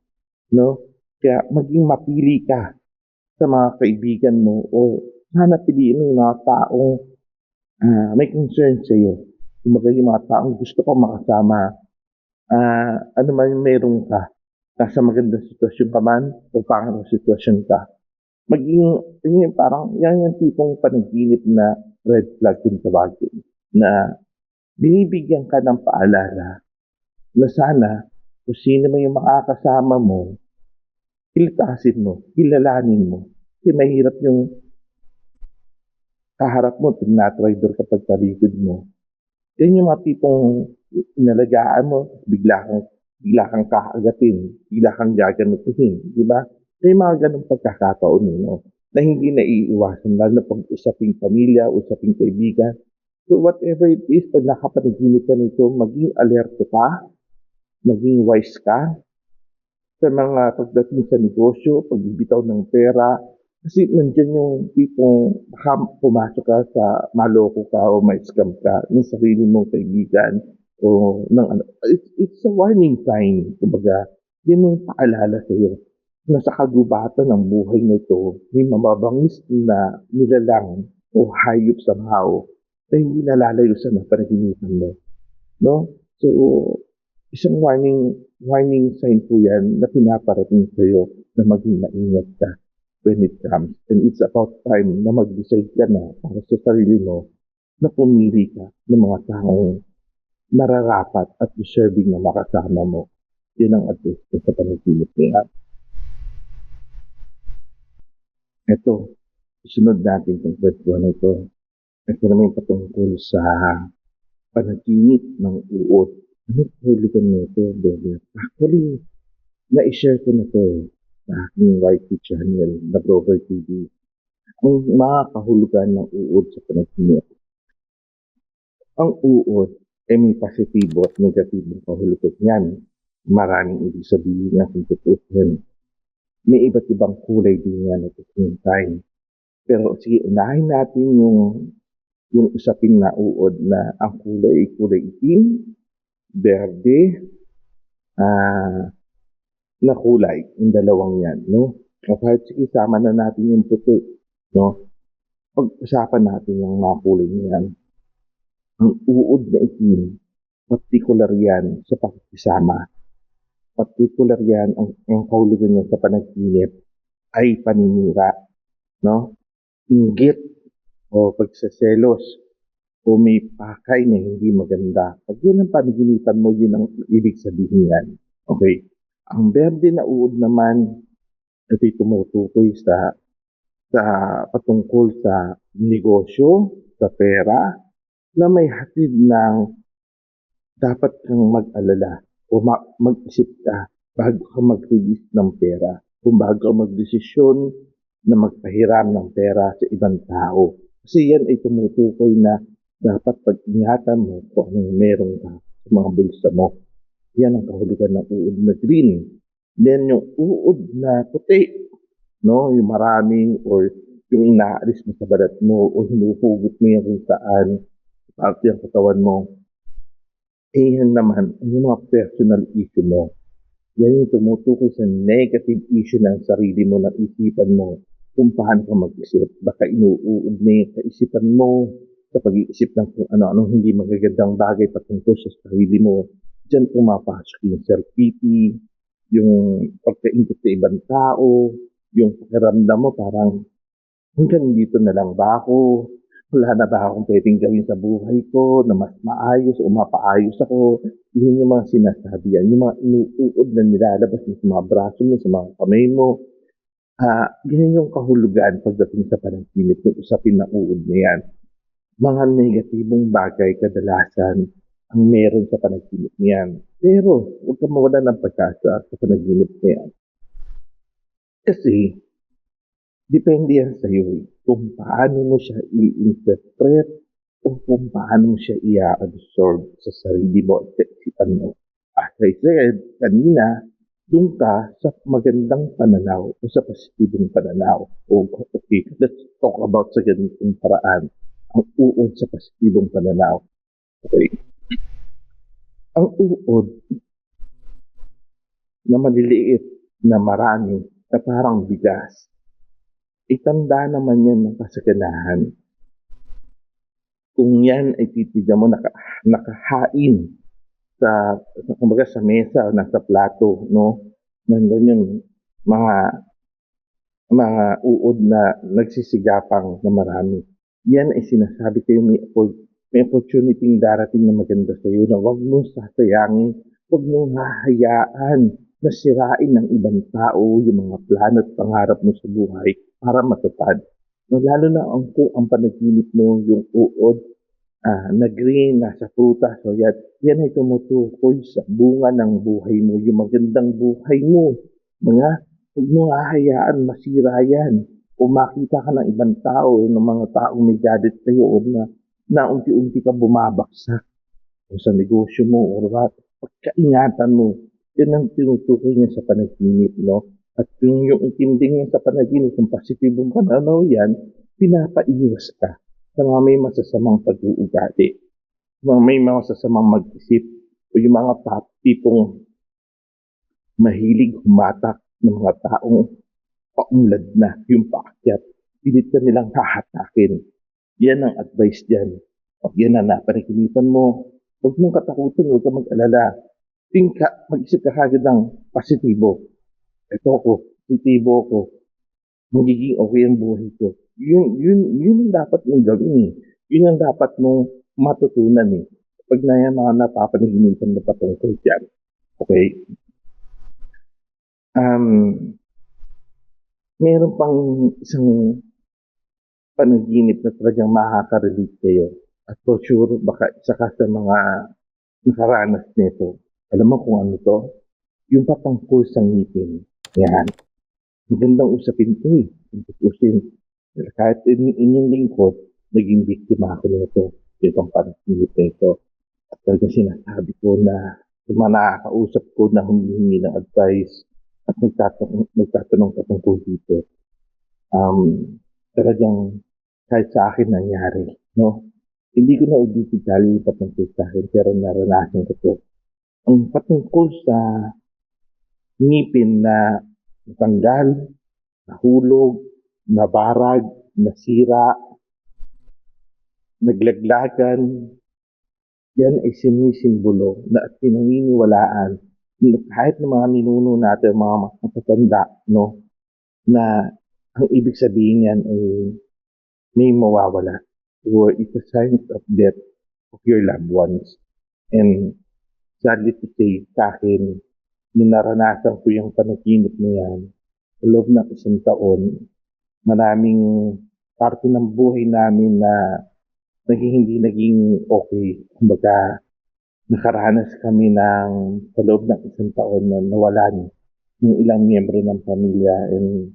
No? Kaya maging mapili ka sa mga kaibigan mo o sana piliin mo yung mga taong may concern sa iyo. Kumbaga yung mga taong gusto ko makasama, ano man meron ka, nasa magandang sitwasyon ka man o pangit sitwasyon ka. Maging parang yan yung tipong panaginip na red flag kung tawagin na binibigyan ka ng paalala na sana kung sino man yung makakasama mo, kilitasin mo, kilalanin mo. Kasi mahirap yung kaharap mo, tinatraidor kapag talikod mo. Yan yung mga tipong inalagaan mo, bigla kang kakagatin, bigla kang gaganutuhin, di ba? May mga ganong pagkakataon no, na hindi naiiwasan, lalo na pag usaping pamilya, usaping kaibigan. So whatever it is, pag nakapanaginip ka nito, maging alerto ka, maging wise ka, sa mga pagdating sa negosyo, pagbibitaw ng pera, kasi nandiyan yung tipong baka pumasok ka sa maloko ka o may scam ka ng sarili mong kaibigan o ng ano. It's a warning sign. Kumbaga, yun yung paalala sa iyo na sa kagubatan ng buhay nito, may mababangis na nilalang o hayop somehow na hindi nalalayo sa napanaginipan mo. No? So, isang warning sign po yan na pinaparating sa iyo na maging maingat ka when it comes. And it's about time na mag-decide ka na para sa sarili mo na pumili ka ng mga taong nararapat at deserving na makasama mo. Yan ang advice ko sa panaginip niya. Ito, isunod natin itong kwentuhan ito. Ito naman patungkol sa panaginip ng uod. Ano kahulugan nito, brother? Actually, na-share ko na 'to sa aking YT channel na Grover TV. Ang mga kahulugan ng uod sa panaginip. Ang uod ay may positibo at negatibong kahulugan yan. Maraming ibig sabihin yan kung tutuusin. May iba't ibang kulay din yan at the same time. Pero sige, unahin natin yung usapin na uod na ang kulay ay kulay itim, berde, ah, na kulay, yung dalawang yan, no? O kahit sige, sama na natin yung puti, no? Pag-usapan natin yung mga kulay na yan. Ang uod na itim, particular yan sa pakikisama. Particular yan, ang kahulugan niya sa panaginip ay paninira, no? Inggit o pagsaselos o may pakay na hindi maganda. Pag yan ang panaginipan mo, yun ang ibig sabihin yan. Okay. Ang berde na uod naman, ito'y tumutukoy sa patungkol sa negosyo, sa pera, na may hatid ng dapat kang mag-alala o mag-isip ka bago ka mag-release ng pera, kung bago ka mag-desisyon na magpahiram ng pera sa ibang tao. Kasi yan ay tumutukoy na dapat pag-ingatan mo kung anong meron ka sa mga bulsa mo. Yan ang kahulugan ng uod na green. Then yung uod na puti, no, yung maraming or yung inaalis mo sa balat mo o hinuhugot mo yan kung saan parte ang katawan mo, eh yan naman, yung mga personal issue mo. Yan yung tumutukoy sa negative issue ng sarili mo, ng isipan mo, kung paano ka mag-isip. Baka inuuod na yung kaisipan mo sa pag-iisip ng kung ano-anong hindi magagandang bagay patungkol sa sarili mo. Diyan pumapasok yung self-pity, yung pagkaingit sa ibang tao, yung pakiramdam mo parang hanggang dito na lang ba ako? Wala na ba akong pwedeng gawin sa buhay ko na mas maayos o mapaayos ako? Yun yung mga sinasabi yan, yung mga inuuod na nilalabas mo sa mga braso mo, sa mga kamay mo. Ganyan yung kahulugan pagdating sa panaginip, yung usapin na uod na yan. Mga negatibong bagay kadalasan ang meron sa panaginip niyan. Pero huwag ka mawala ng pag-asa sa panaginip na yan. Kasi depende yan sa iyo kung paano mo siya i-interpret o kung paano mo siya i-absorb sa sarili mo at sa isipan mo. As I said kanina, doon ka sa magandang pananaw o sa positibong pananaw. O, okay, let's talk about sa ganitong paraan. Ang uod sa positibong pananaw. Okay. Ang uod na maliliit, na marami, na parang bigas, itanda naman yan ng kasaganahan. Kung yan ay titignan mo nakahain kumbaga sa mesa o nasa plato, no? Nandun yung mga uod na nagsisigapang na marami. Yan ay sinasabi kayo may opportunity darating na maganda sa iyo na huwag mong sasayangin, huwag mong hahayaan na sirain ng ibang tao yung mga plano at pangarap mo sa buhay para matupad. No, lalo na kung ang panaginip mo yung uod na green, nasa prutas, so yan ay tumutukoy sa bunga ng buhay mo, yung magandang buhay mo. Huwag mo hahayaan masira yan o makita ka ng ibang tao, ng mga taong may gadget sa'yo o na unti-unti ka bumabaksak o sa negosyo mo o what. Pagkaingatan mo, yan ang tinutukoy niya sa panaginip, no? At yung intindi niya sa panaginip, kung positibong pananaw yan, pinapaiwas ka sa mga may masasamang pag-uugali, mga may masasamang mag-isip, o yung mga tipong mahilig humatak ng mga taong paunlad na yung paakyat. Pilit ka nilang hahatakin. Yan ang advice dyan. Pag yan na napanaginipan mo, huwag mong katakutan, huwag ka mag-alala. Mag-isip ka kagad ng positibo. Ito ko, positibo ko. Magiging okay ang buhay ko. Yun ang dapat mong gawin eh. Yun ang dapat mong matutunan eh. Pag na yan mga napapanaginipan na patungkol dyan. Okay? Meron pang isang panaginip na talagang makaka-relate kayo. At for sure, baka isa ka sa mga nakaranas nito. Alam mo kung ano to? Yung patangkol sa ngipin. Yan. Magandang usapin to eh. Kung tutusin. Kahit inyong lingkod, naging biktima ako nito. Itong panaginip na ito. At talaga sinasabi ko na yung mga nakakausap ko na humihingi ng advice at nagtatanong patungkol dito. Talagang kahit sa akin nangyari, no? Hindi ko na i-digital yung patungkol sa akin, pero naranasan ko to. Ang patungkol sa ngipin na natanggal, nahulog, nabarag, nasira, naglaglagan, yan ay sinisimbolo na at pinaniniwalaan na kahit ng mga ninuno natin, mga matatanda, no, na ang ibig sabihin yan ay may mawawala or it's a sign of death of your loved ones. And sadly to say, sa akin, nung naranasan ko yung panaginip na yan, sa loob ng isang taon, maraming parte ng buhay namin na hindi naging okay. Kumbaga, nakaranas kami ng sa loob ng isang taon na nawalan ng ilang miyembro ng pamilya. And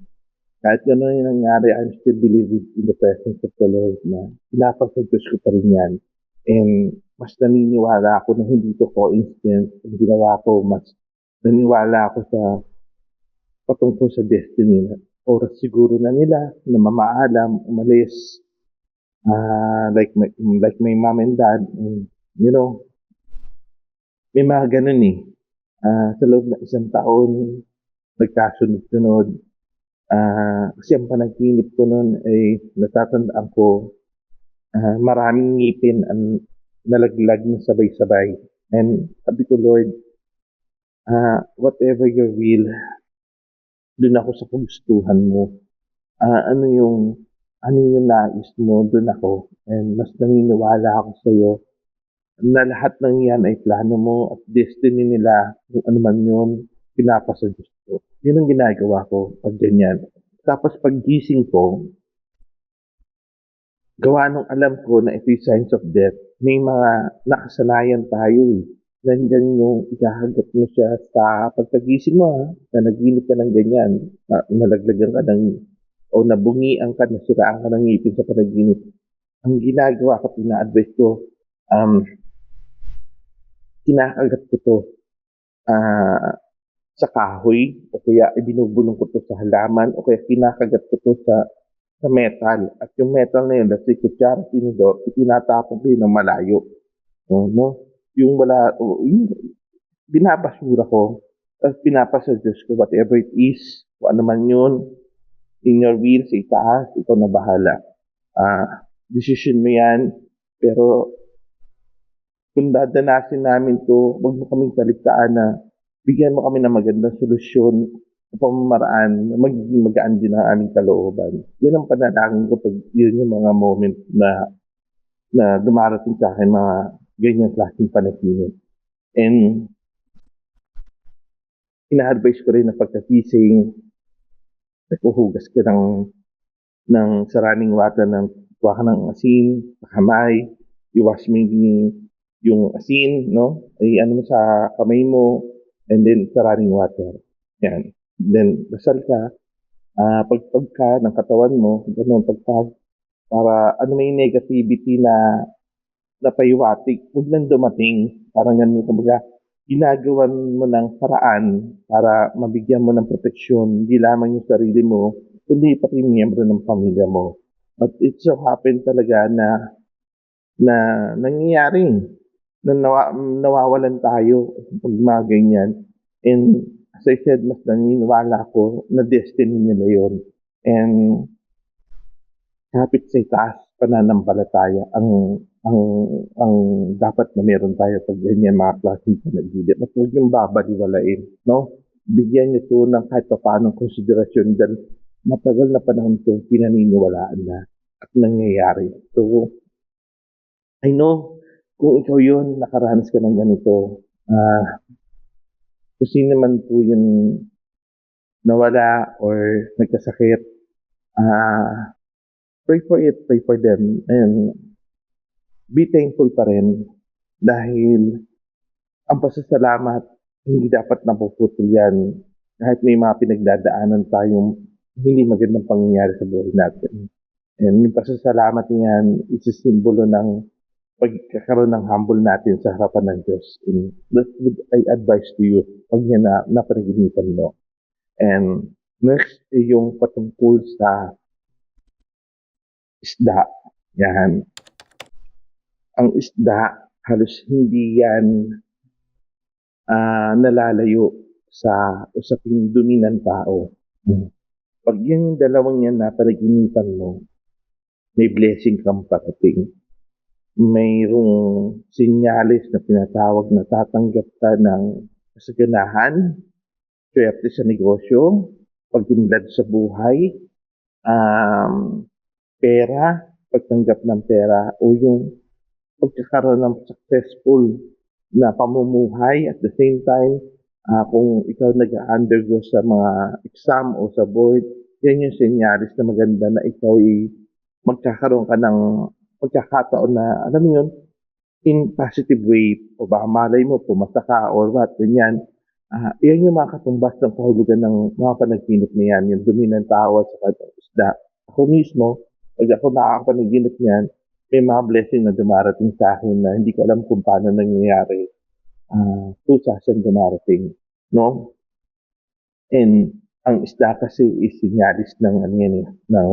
kahit gano'n yung nangyari, I'm still believing in the presence of the Lord na pinapagpagdiyos ko pa rin yan. And mas naniniwala ako na hindi to coincidence. Ang ginawa ko, mas naniniwala ako sa patungkol sa destiny na oras siguro na nila na mamaalam, umalis, like my mom and dad. And, you know, may mga ganun eh. Sa loob ng isang taon, nagkasunod-sunod. Kasi ang panaginip ko noon ay natatandaan ko maraming ngipin ang nalaglag na sabay-sabay. And sabi ko, Lord, whatever your will, dun ako sa kagustuhan mo. Ano yung nais mo, dun ako. And mas naniniwala ako sa iyo na lahat ng yan ay plano mo at destiny nila, kung ano man yun, pinapasa Diyos ko. Yun ang ginagawa ko pag ganyan. Tapos pag gising ko, gawa nung alam ko na ito yung signs of death, may mga nakasanayan tayo eh. Nandyan yung ikahagat mo siya sa pagkagising mo na naginip ka ng ganyan, nalaglagan ka ng, o nabungian ka, nasiraan ka ng ngipin sa panaginip. Ang ginagawa ko, pina-advise ko, kinakagat ko to sa kahoy, o kaya ibinubulong ko to sa halaman, o kaya kinakagat ko to sa metal. At yung metal na yun, let's say, kutsara, tinidor, itinatapon ko yun ng malayo. No? Yung yung binabasura ko, at pinapasa Diyos ko, whatever it is, kung ano man yun, in your will, sa itaas, ikaw na bahala. Decision mo yan, pero kung dadanasin namin to, wag mo kaming taliktaan na bigyan mo kami ng magandang solusyon o pamamaraan na magiging magaan din ang aming kalooban. Yun ang panalangin ko pag yun yung mga moment na dumarating sa akin, mga ganyan klaseng panaginip. And ina-advise ko rin na pagkakising, naghuhugas ka ng saraning water, kuha ka ng asin, kamay, i-wash mo yung asin, no? Ay ano mo sa kamay mo, and then sa running water. Yan. Then, dasal ka, pagpag ka ng katawan mo, ganun, pagpag, para ano may negativity na paiwatik, huwag nang dumating. Parang ganun, kumbaga, ginagawan mo ng paraan para mabigyan mo ng proteksyon, hindi lamang yung sarili mo, kundi pati miyembro ng pamilya mo. But it so happen talaga na nangyayari na nawawalan tayo pag mga ganyan. And as I said, mas naniniwala ko na destiny nila yun. And kapit sa itaas, pananampalataya ang dapat na meron tayo pag ganyan mga klaseng panaginip. At huwag yung babaliwalain, no? Bigyan nyo to ng kahit pa paano konsiderasyon dahil matagal na panahon to pinaniniwalaan na at nangyayari. So, I know, kung ikaw yun, nakaranas ka ng ganito, kung sino man po yung nawala or nagkasakit, pray for it, pray for them, and be thankful pa rin dahil Ang pasasalamat, hindi dapat napuputol yan kahit may mga pinagdadaanan tayong hindi magandang pangyayari sa buhay natin. And yung pasasalamat niyan, isisimbolo ng pagkakaroon ng humble natin sa harapan ng Diyos. And that's what I advise to you pag yan na napanaginipan mo. And next ay yung patungkol sa isda. Yan. Ang isda, halos hindi yan nalalayo sa usaping dumi ng tao. Pag yan yung dalawang yan na panaginipan mo, may blessing kang parating. Mayroong sinyalis na tinatawag na tatanggap ka ng kasaganahan, swerte sa negosyo, pagtunlad sa buhay, pera, pagtanggap ng pera, o yung pagkakaroon ng successful na pamumuhay at the same time, kung ikaw nag-undergo sa mga exam o sa board, yan yung senyalis na maganda na ikaw ay magkakaroon ka ng pagkakataon na, alam mo yun, in positive way, o baka malay mo, pumasa ka or what, ganyan. Yan yung mga katumbas ng kahulugan ng mga panaginip na yan, yung dumi ng tao at saka ng isda. Ako mismo, pag ako nakakapanaginip niyan, may mga blessing na dumarating sa akin na hindi ko alam kung paano nangyayari. Tusa siyang dumarating, no? And ang isda kasi is sinyalis ng ano yan eh, ng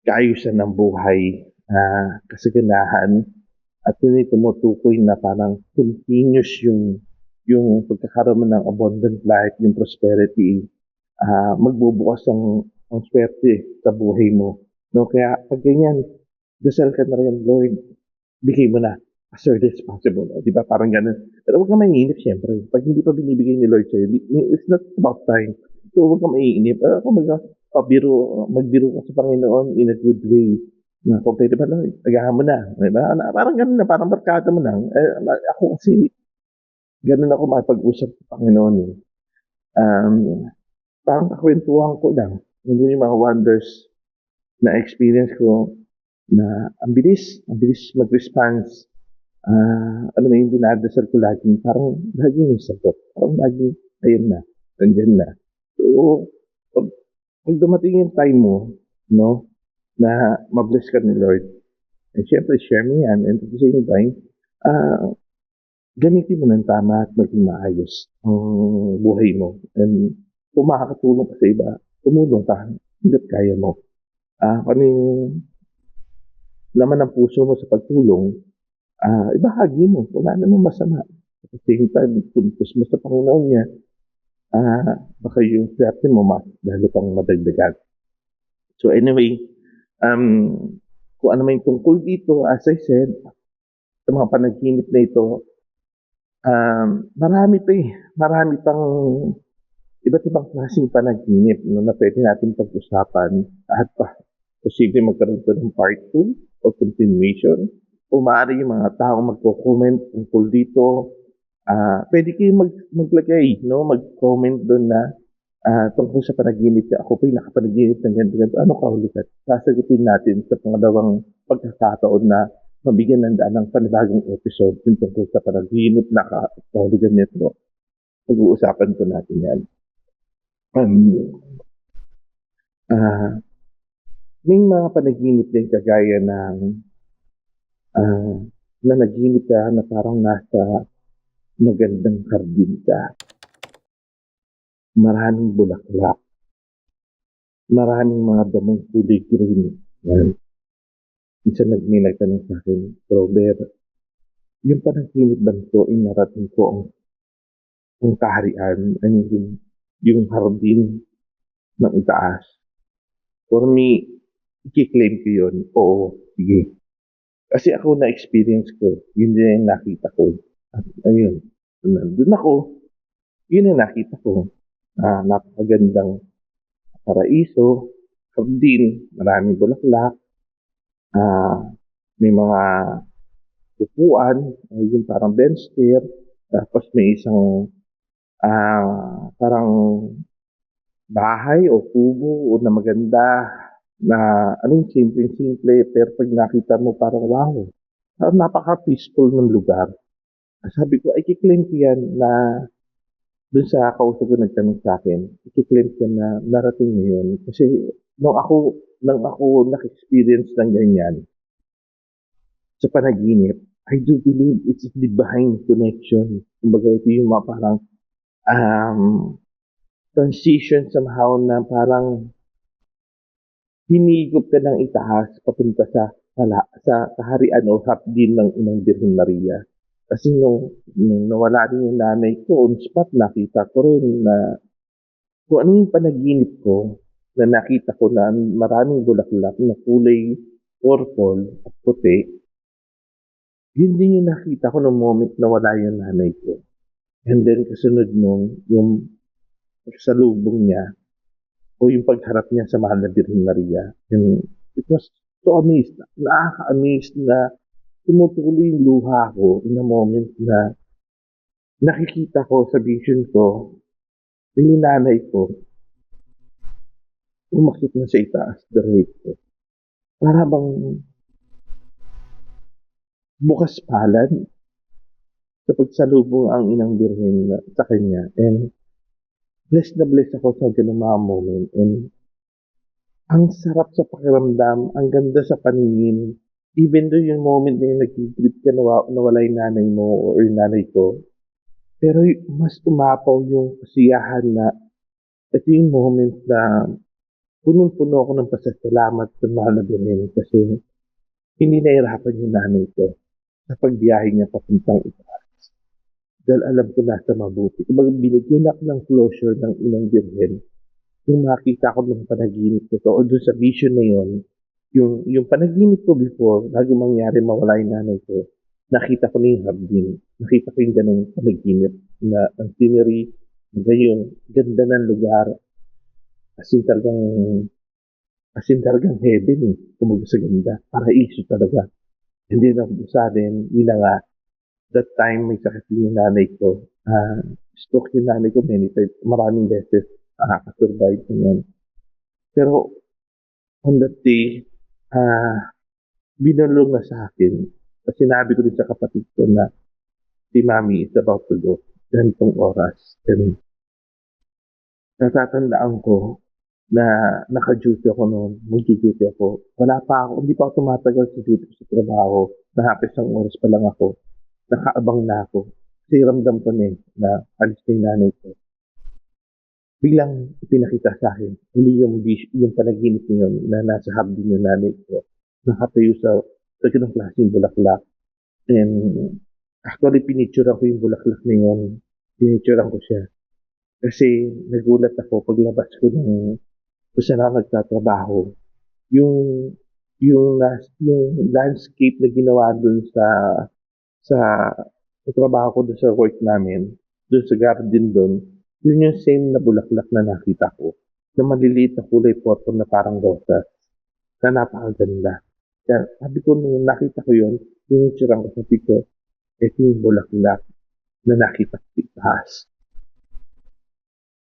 kaayusan ng buhay, kasaganahan, at yun ay tumutukoy na parang continuous yung pagkakaroon mo ng abundant life, yung prosperity, magbubukas ang swerte sa buhay mo. No? Kaya pag ganyan, dasal ka na rin, Lord, bigay mo na as early as possible. Di ba? Parang ganun. Pero huwag ka maiinip, syempre. Pag hindi pa binibigay ni Lord sa'yo, it's not about time. So huwag ka maiinip. Magbiro ka sa Panginoon in a good way. Na kung pwede ba, Lord, tagahan mo na. Diba? Parang ganun na, parang barkada mo lang. Ako kasi, ganun ako makipag-usap sa Panginoon. Eh. Parang kakwentuhan ko lang. Hindi yung mga wonders na experience ko na ang bilis mag-response. Ano na yung dinadasal ko lagi, parang lagi yung sagot. Parang lagi, ayun na, nandiyan na. So, pag dumating yung time mo, no, na mabless ka ni Lord, and syempre, share mo yan, and at the same time, gamitin mo ng tama at maging maayos ang buhay mo. And kung makakatulong ka sa iba, tumulong ka, hanggat kaya mo. Ano yung laman ng puso mo sa pagtulong, ibahagi mo. Wala namang masama. At the same time, tuntos mo sa Panginoon niya, baka yung swerte mo lalo pang madagdagan. So anyway, kung ano may tungkol dito, as I said, sa mga panaginip na ito, marami pa eh. Marami pang iba't ibang klaseng panaginip na pwede natin pag-usapan at posible magkaroon ito ng part 2 o continuation. O maaari yung mga tao magko-comment tungkol dito. Pwede kayo maglagay, no? Mag-comment doon na tungkol sa panaginip. Ako po'y nakapanaginip ng ganito. Ano kahulugan? Sasagutin natin sa pangalawang pagkakataon na mabigyan ng daan ng panibagong episode tungkol sa panaginip na kahulugan nito. Pag-uusapan po natin yan. May mga panaginip din kagaya ng na naginip ka na parang nasa magandang hardin ka. Maraming bulaklak. Maraming mga damong kulay green. Yan. Minsan may nagtanong sa akin, Robert, yung panaginip ba nito ay narating ko ang kaharian, yung hardin ng itaas. For me, i-claim ko yun. Oo, sige. Kasi ako na-experience ko, yun din yung nakita ko. At ayun, nandun ako, yun yung nakita ko. Napakagandang paraiso, hardin, maraming bulaklak, may mga upuan, yung parang bench chair, tapos may isang parang bahay o kubo o na maganda na anong simple pero pag nakita mo parang wow, napaka-peaceful ng lugar. Sabi ko, ay kiklaim ko yan na dun sa kausap ko nagtanong sa akin, ikiklaim ko yan na narating mo yun. Kasi nung ako naka-experience ng ganyan sa panaginip, I do believe it's a divine connection. Kumbaga ito yung mga parang um, transition somehow na parang hinigop ka ng itaas papunta sa kaharian o hapdin ng Inang Birhen Maria. Kasi nung nawala rin yung nanay ko, on spot nakita ko rin na kung ano yung panaginip ko, na nakita ko na maraming bulaklak na kulay purple at puti, yun din yung nakita ko nung moment na wala yung nanay ko. And then kasunod nung yung salubong niya o yung pagharap niya sa mahal na Birhen Maria. And it was so amazed, nakaka-amazed na tumutuloy yung luha ko in a moment na nakikita ko sa vision ko yung nanay ko umakit na sa itaas diretso. Para bang bukas palad sa pagsalubong ang Inang Birhen sa kanya. And blessed na blessed ako sa ganung mga moment. And ang sarap sa pakiramdam, ang ganda sa paningin. Even though yung moment na yung nag-trip ka nawala yung nanay mo or yung nanay ko, pero mas umapaw yung kasiyahan na ito yung moment na punong-puno ako ng pasasalamat sa mahal na Birhen kasi hindi nahirapan yung nanay ko sa pagbiyahe niya papuntang itaas. Dahil alam ko nasa mabuti. Kumbaga binigyan ako ng closure ng Inang Birhen yung nakita ko ng panaginip ko to, o doon sa vision na yun, yung panaginip ko before, bago mangyari mawala yung nanay ko, nakita ko na yung hapdin. Nakita ko yung ganong panaginip na ang scenery, yung ganda ng lugar, as in talagang, as in talagang heaven eh, kumbaga sa ganda, paraiso talaga. Hindi na sudden, yun na nga, that time may sakit din yung nanay ko. Stroke yung nanay ko many times, maraming beses, nakaka-survive ko yan. Pero on that day, binulong na sa akin. At sinabi ko din sa kapatid ko na si Mami is about to go. Ganitong oras. And natatandaan ko na naka-duty ako noon. Mag-duty ako. Wala pa ako. Hindi pa ako tumatagal sa duty ko sa trabaho. Isang oras pa lang ako. Nakaabang na ako. Kasi ramdam ko na na alis na yung nanay ko. Biglang ipinakita sa akin, hindi yung panaginip niyon na nasa hapdi yung nanay ko. Nakatayo sa ganong klaseng bulaklak. And actually, pinicturean ko yung bulaklak na yun. Pinicturean ko siya. Kasi nagulat ako paglabas ko kung saan ako nagtatrabaho. Yung, yung landscape na ginawa dun sa, sa trabaho ko dun sa work namin, dun sa garden dun, yun yung same na bulaklak na nakita ko. Na maliliit na kulay purple na parang rosas. Na napakaganda. Kaya sabi ko nung nakita ko yun, pinicturean ko sa ko, ito yung bulaklak na nakita ko sa itaas.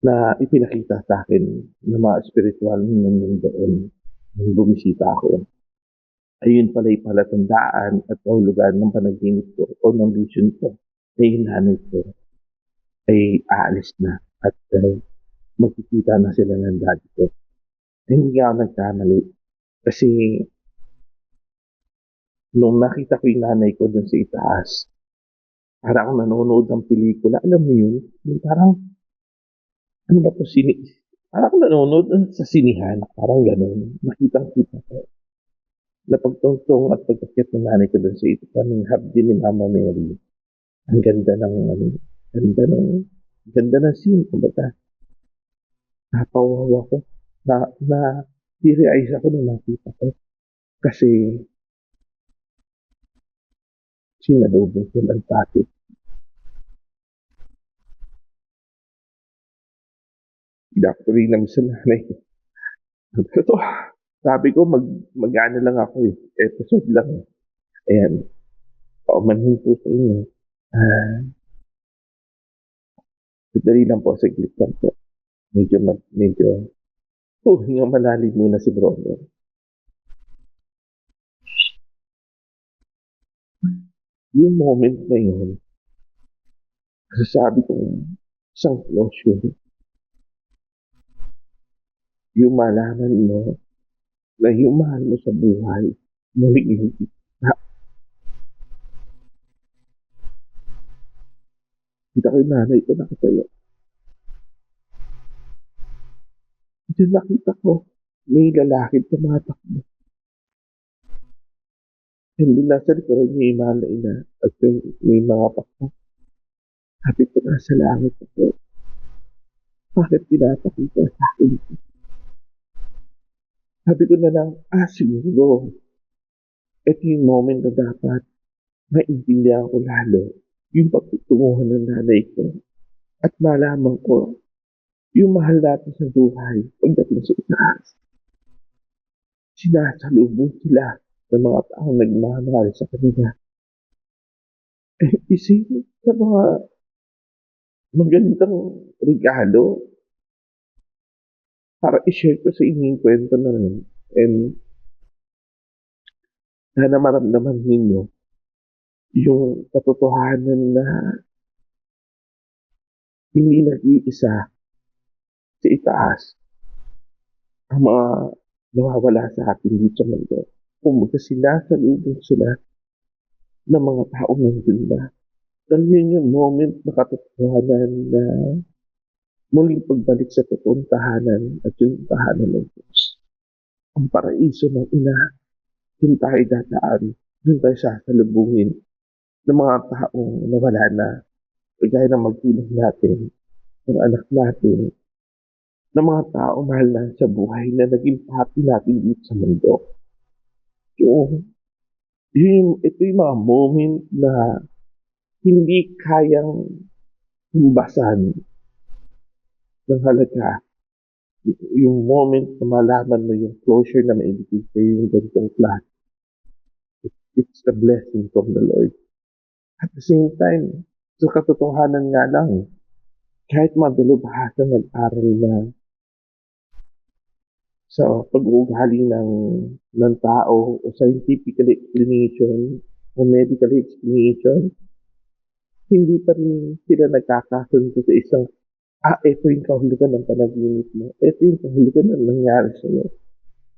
Na ipinakita sa akin ng mga spiritual nung doon nung bumisita ako. Ayun pala yung palatandaan at lugar ng panaginip ko o ng vision ko na yung nanay ko ay aalis na at magkikita na sila ng daddy ko. Hindi nga ako nagkamali kasi nung nakita ko yung nanay ko dun sa itaas, parang ako nanonood ng pelikula. Alam mo yun? Yung parang, ano ba to parang ako nanonood sa sinihan. Parang gano'n. Nakitang-kita ko. Na pagtungtong at pagkakit ng nanay ko dun sa itaas, kaming hapdi ni Mama Mary. Ang ganda ng, ano, ganda ng, ganda ng scene. Kumbaga, napawawa ko. Na teary-eyes ako nung nakita ko. Kasi, sinalubong sila ang pati. Dapat rin naman sa nanay ko. Ito, sabi ko, mag-ano lang ako eh. Episode lang. Ayan. Paumanhin po sa inyo. Sadali lang po, saglit lang po. Medyo, hinga malalim muna si Brother. Yung moment na yun, Masasabi kong isang closure, yung malaman mo na yung mahal mo sa buhay, muling hindi na kita ko yung nanay ko nakatayo. Diyan nakita ko, may lalaki tumatakbo. And then nasa likuran niya yung mahal na ina at may mga pakpak. Sabi ko, nasa langit ako. Bakit pinapakita sa akin? Sabi ko na lang, siguro, ito yung moment na dapat maintindihan ko lalo yung pagtutunguhan ng nanay ko at malaman ko yung mahal natin sa buhay pagdating sa itaas. Sinasalubong sila ng mga taong nagmamahal sa kanila. Isip sa mga magandang regalo para i-share ko sa inyo yung kwento na yun. And sana maramdaman ninyo yung katotohanan na hindi nag-iisa sa itaas ang mga nawawala sa atin dito sa mundo. Kumbaga sinasalubong sila ng mga taong nandun na. Dahil yun yung moment na katotohanan na muling pagbalik sa totoong tahanan at yung tahanan ng Diyos. Ang paraiso ng ina, doon tayo dadaan, doon tayo sasalubungin ng mga taong nawala na, kagaya ng magulang natin, ng anak natin, ng mga taong mahal na sa buhay na naging happy natin dito sa mundo. Ito yung mga moment na hindi kayang humbasan ng halaga. Yung moment na malaman mo yung closure na maibigay sa'yo yung ganitong klase. It's a blessing from the Lord. At the same time, sa katotohanan nga lang, kahit madalubhasa nag-aral na sa pag-uugali ng tao o scientific explanation o medical explanation, hindi pa rin sila nagkakasundo sa isang ito yung kahulugan ng panaginip mo. Ito yung kahulugan ng nangyari sa'yo.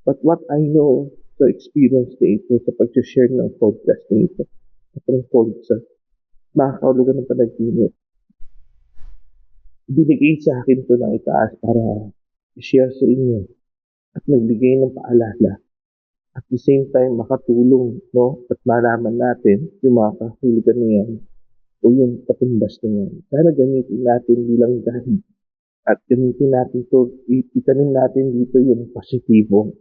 But what I know sa experience na ito, sa pag-share ng podcast na ito, tungkol sa mga kahulugan ng panaginip, binigay sa akin ito ng itaas para i-share sa inyo at magbigay ng paalala. At the same time, makatulong, no? At malaman natin yung mga kahulugan na yan o yung katumbas na yan. Sana gamitin natin bilang guide. At gamitin natin ito, itanin natin dito yung positibo.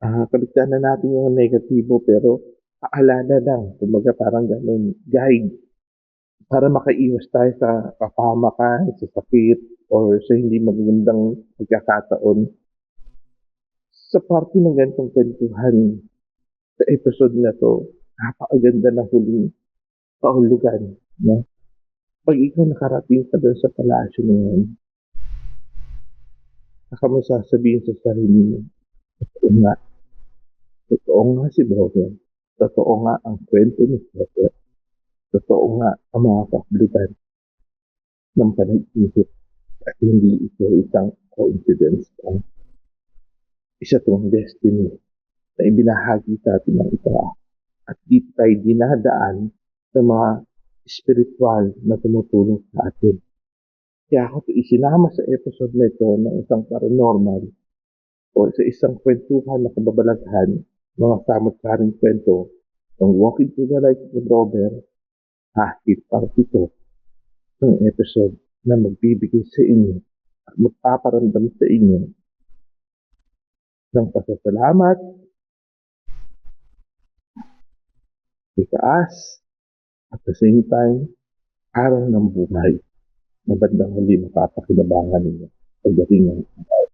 Kaligtaan na natin yung negatibo, pero paalala lang, kumbaga parang ganun, guide. Para makaiwas tayo sa kapahamakan, sa sakit, or sa hindi magandang pagkakataon. Sa parte ng ganitong kwentuhan, sa episode na to, napakaganda na huling kahulugan. No? Pag ikaw nakarating ka doon sa palasyo na yan, saka mo sasabihin sa sarili mo, totoo nga si Brother, totoo nga ang kwento ni Brother, totoo nga ang mga kahulugan ng panaginip at hindi ito isang coincidence lang. Isa itong destiny na ibinahagi sa atin ng ito at dito tayo dinadaan ng mga spiritual na tumutulong sa atin. Kaya ako isinama sa episode na ito ng isang paranormal o sa isang kwentuhan na kababalaghan, mga samot-saring kwento ng Walking to the Light of Robert, part ito ng episode na magbibigay sa inyo at magpaparamdam sa inyo ng pasasalamat, itaas, at the same time, araw ng buhay na bandang hindi mapapakinabangan ninyo pagdating ng buhay.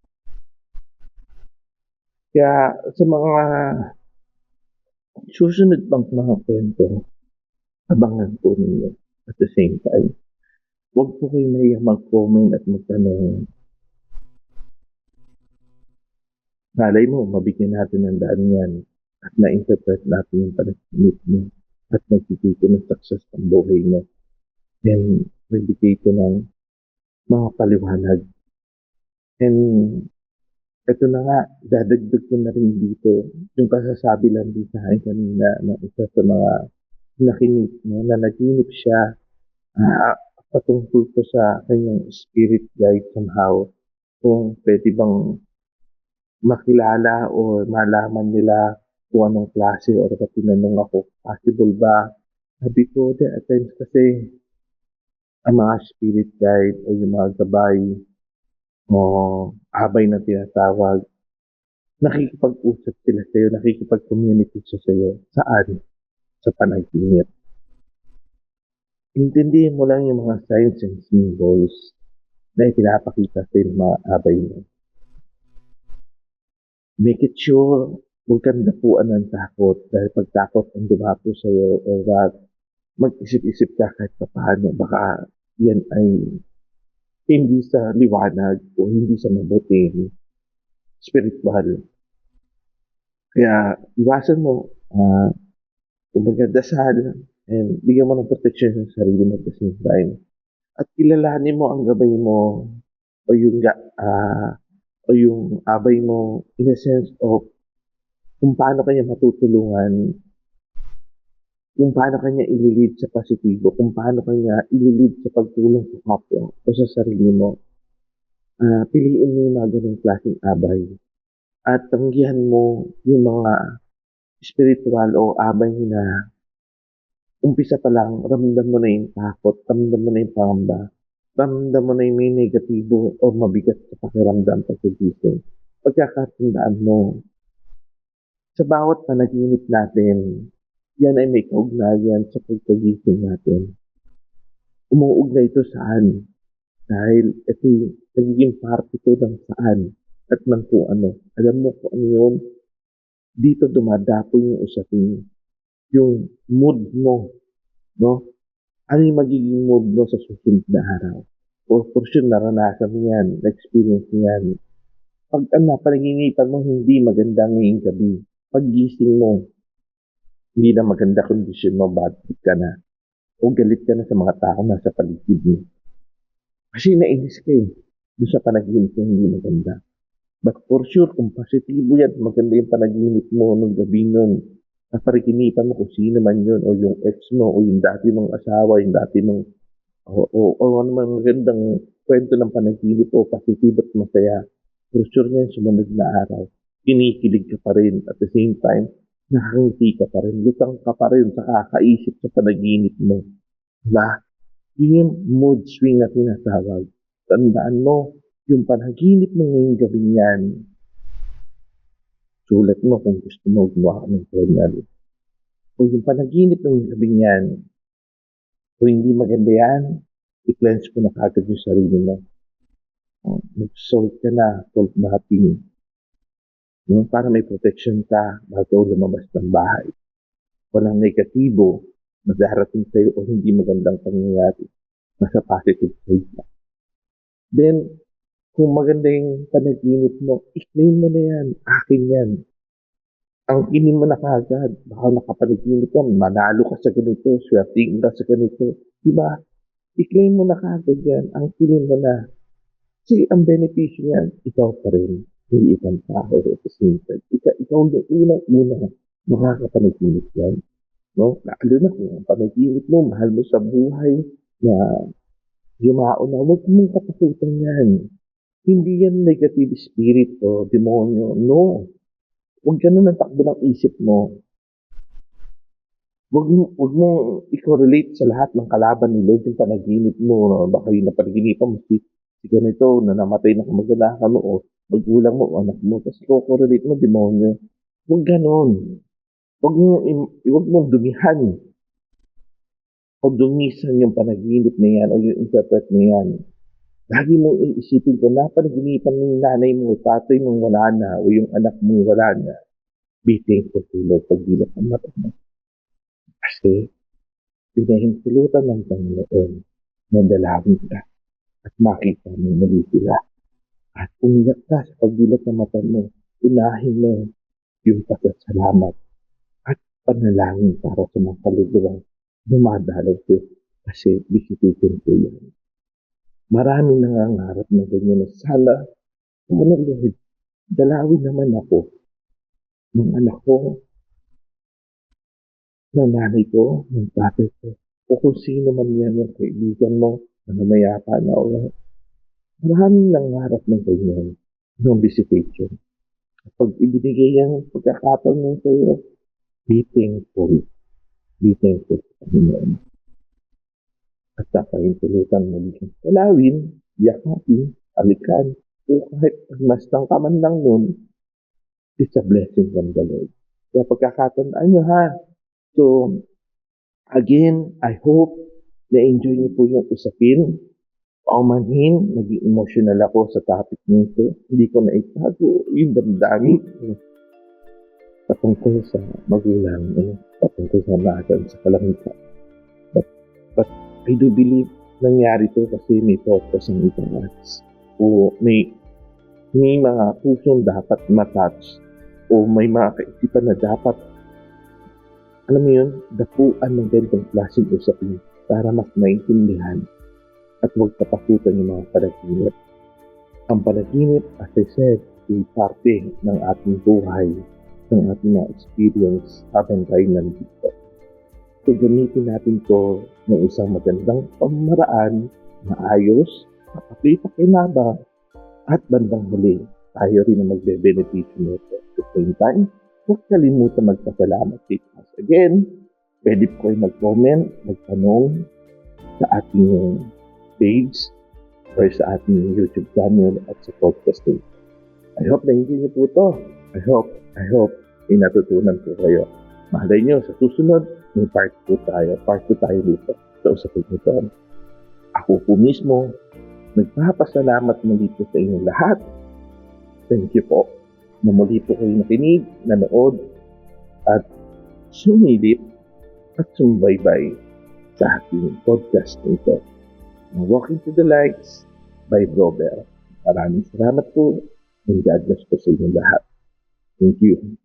Kaya sa mga susunod pang mga kwento, abangan po ninyo at the same time. Huwag po kayo mahiya mag-comment at magtanong. Malay mo, mabigyan natin ng daan yan at na-interpret natin yung panaginip mo at magtitiko ng success ng buhay mo. And magbigay ito ng mga paliwanag. And ito na nga, dadagdag ko na rin dito yung kasasabi lang din sa akin kanina na isa sa mga nakinig, no, na naginip siya patungkol ko sa kanyang spirit guide somehow. Kung pwede bang makilala o malaman nila kung anong klase or tinanong ako, possible ba? Sabi ko, there are times kasi ang mga spirit guide o yung mga gabay o abay na tinatawag, nakikipag-usap sila sa'yo, nakikipag-communicate siya sa'yo. Saan? Sa panaginip. Intindihin mo lang yung mga signs and symbols na ipinapakita sa ng mga abay mo. Make it sure huwag kang dapuan ng takot dahil pag takot ang dumapo sa'yo o wag mag-isip-isip ka kahit paano baka yan ay hindi sa liwanag o hindi sa mabuting spiritual. Kaya iwasan mo, kumbaga dasal and bigyan mo ng protection sa sarili mo at the same time. At kilalanin mo ang gabay mo o yung abay mo in a sense of kung paano kanya matutulungan, kung paano kanya ililid sa positibo, kung paano kanya ililid sa pagtulong sa kapwa o sa sarili mo. Piliin mo yung mga ganong klaseng abay at tanggihan mo yung mga spiritual o abay na umpisa pa lang, ramdam mo na yung takot, ramdam mo na yung pangamba, ramdam mo na yung may negatibo o mabigat sa pakiramdam pagkagising. Pagkakatandaan mo, sa bawat panaginip natin, yan ay may kaugnayan sa pagkagising natin. Umuugnay ito saan? Dahil ito yung nagiging parte ito ng saan at ng kung ano. Alam mo kung ano yun? Dito dumadapo yung usapin. Yung mood mo, no? Ano yung magiging mood mo sa susunod na araw? O for sure, naranasan mo yan, na-experience mo yan. Pag panaginipan mo, hindi maganda ngayong gabi. Pag gising mo, hindi na maganda kondisyon mo, bad trip ka na. O galit ka na sa mga tao na sa paligid mo. Kasi nainis ka eh. Doon sa panaginip mo, hindi maganda. But for sure, kung positibo yan, maganda yung panaginip mo nung gabi nun. Napariginipan mo kung sino man yun, o yung ex mo, o yung dati mong asawa, yung dati mong, o ano man magandang kwento ng panaginip o positibo at masaya. For sure nga yung sumunod na araw, kinikilig ka pa rin. At the same time, nakangiti ka pa rin, lutang ka pa rin sa kakaisip sa panaginip mo. Diba? Yun yung mood swing na tinatawag. Tandaan mo, yung panaginip mo ngayong gabi yan, sulat mo kung gusto mo gumawa ka ng journal. O yung panaginip ng gabi yan, kung hindi maganda yan, i-cleanse mo na kagad yung sarili mo. Mag-salt ka na, salt bathing. No? Para may protection ka bago lumabas ng bahay. Walang negatibo na darating sa'yo o hindi magandang pangyayari. Nasa positive side ka. Then, kung maganda yung panaginip mo, i-claim mo na yan. Akin yan. Ang kinin mo na kagad. Baka nakapanaginip ka, manalo ka sa ganito, swerting ka sa ganito. Diba? I-claim mo na kagad yan. Ang kinin mo na. Kasi ang benepisyo yan, ikaw pa rin. Hindi ibang tao at the same time. Ikaw yung unang-una makakapanaginip yan. No? Lalo na kung ang panaginip mo, mahal mo sa buhay na yumao na, huwag mong kapasutan yan. Hindi yan negative spirit o demonyo. No. Huwag ganun ang takbo ng isip mo. Huwag mo i-correlate sa lahat ng kalaban ni Lord yung panaginip mo. No? Baka yung napanaginipan mo si ganito na namatay na kamag-anak mo o magulang mo o anak mo. Tapos i-correlate mo demonyo. Huwag ganun. Huwag mo dumihan o dumisan yung panaginip na yan o yung interpret na yan. Lagi mong iisipin ko, napanaginipan mo yung nanay mo, tatay mong wala na, o yung anak mong wala na. Be thankful to Lord pag dilat ang mata mo. Kasi, pinahintulutan ng Panginoon na dalawin ka at makita mo muli sila. At umiyak ka sa pagdilat ng mata mo, unahin mo yung pasasalamat at panalangin para sa mga kaluluwang dumadalaw Kasi visitation po yan. Marami nangangarap na ganyan na sana, Lord, dalawin naman ako ng anak ko, ng nanay ko, ng tatay ko, o kung sino man yan yung kaibigan mo, na namayapa na o maraming nangarap ng ganyan, ng visitation. Kapag ibinigay ang pagkakataon mo sa'yo, be thankful. Be thankful sa Panginoon. At napahintulutan mo din. Talawin, yakapin, alikan, o kahit pagmasdan ka man lang nun, it's a blessing from the Lord. Kaya pagkakatandaan nyo ha. So, again, I hope na-enjoy niyo po yung usapin. Paumanhin, naging emotional ako sa topic nito. Hindi ko na itago yung damdamin ko patungkol sa magulang, patungkol sa nasan sa kalangitan. But I do believe nangyari to kasi may purpose ang itaas. O may mga pusong dapat matouch o may mga kaisipan na dapat alam mo yun, dapuan ng ganitong klaseng usapin para mas maintindihan at huwag katakutan yung mga panaginip. Ang panaginip, as I said, ay parte ng ating buhay, ng ating mga experience habang tayo nandito. So, gamitin natin to ng isang magandang pamamaraan, maayos, makapakinabang, at bandang huli, tayo rin ang magbe-beneficio nito. At the same time, huwag kalimutan magpasalamat kay us. Again, pwede po kayo mag-comment, magtanong sa ating page or sa ating YouTube channel at sa podcast nito. I hope na-enjoy niyo po ito. I hope may natutunan po kayo. Malay niyo, sa susunod, may part 2 tayo dito sa usapin nito. Ako po mismo, nagpapasalamat muli po sa inyong lahat. Thank you po na muli po kayo nakinig, nanood, at sumilip at sumbaybay sa ating podcast nito. Walking to the Lights by Robert. Maraming salamat po and God bless po sa inyong lahat. Thank you.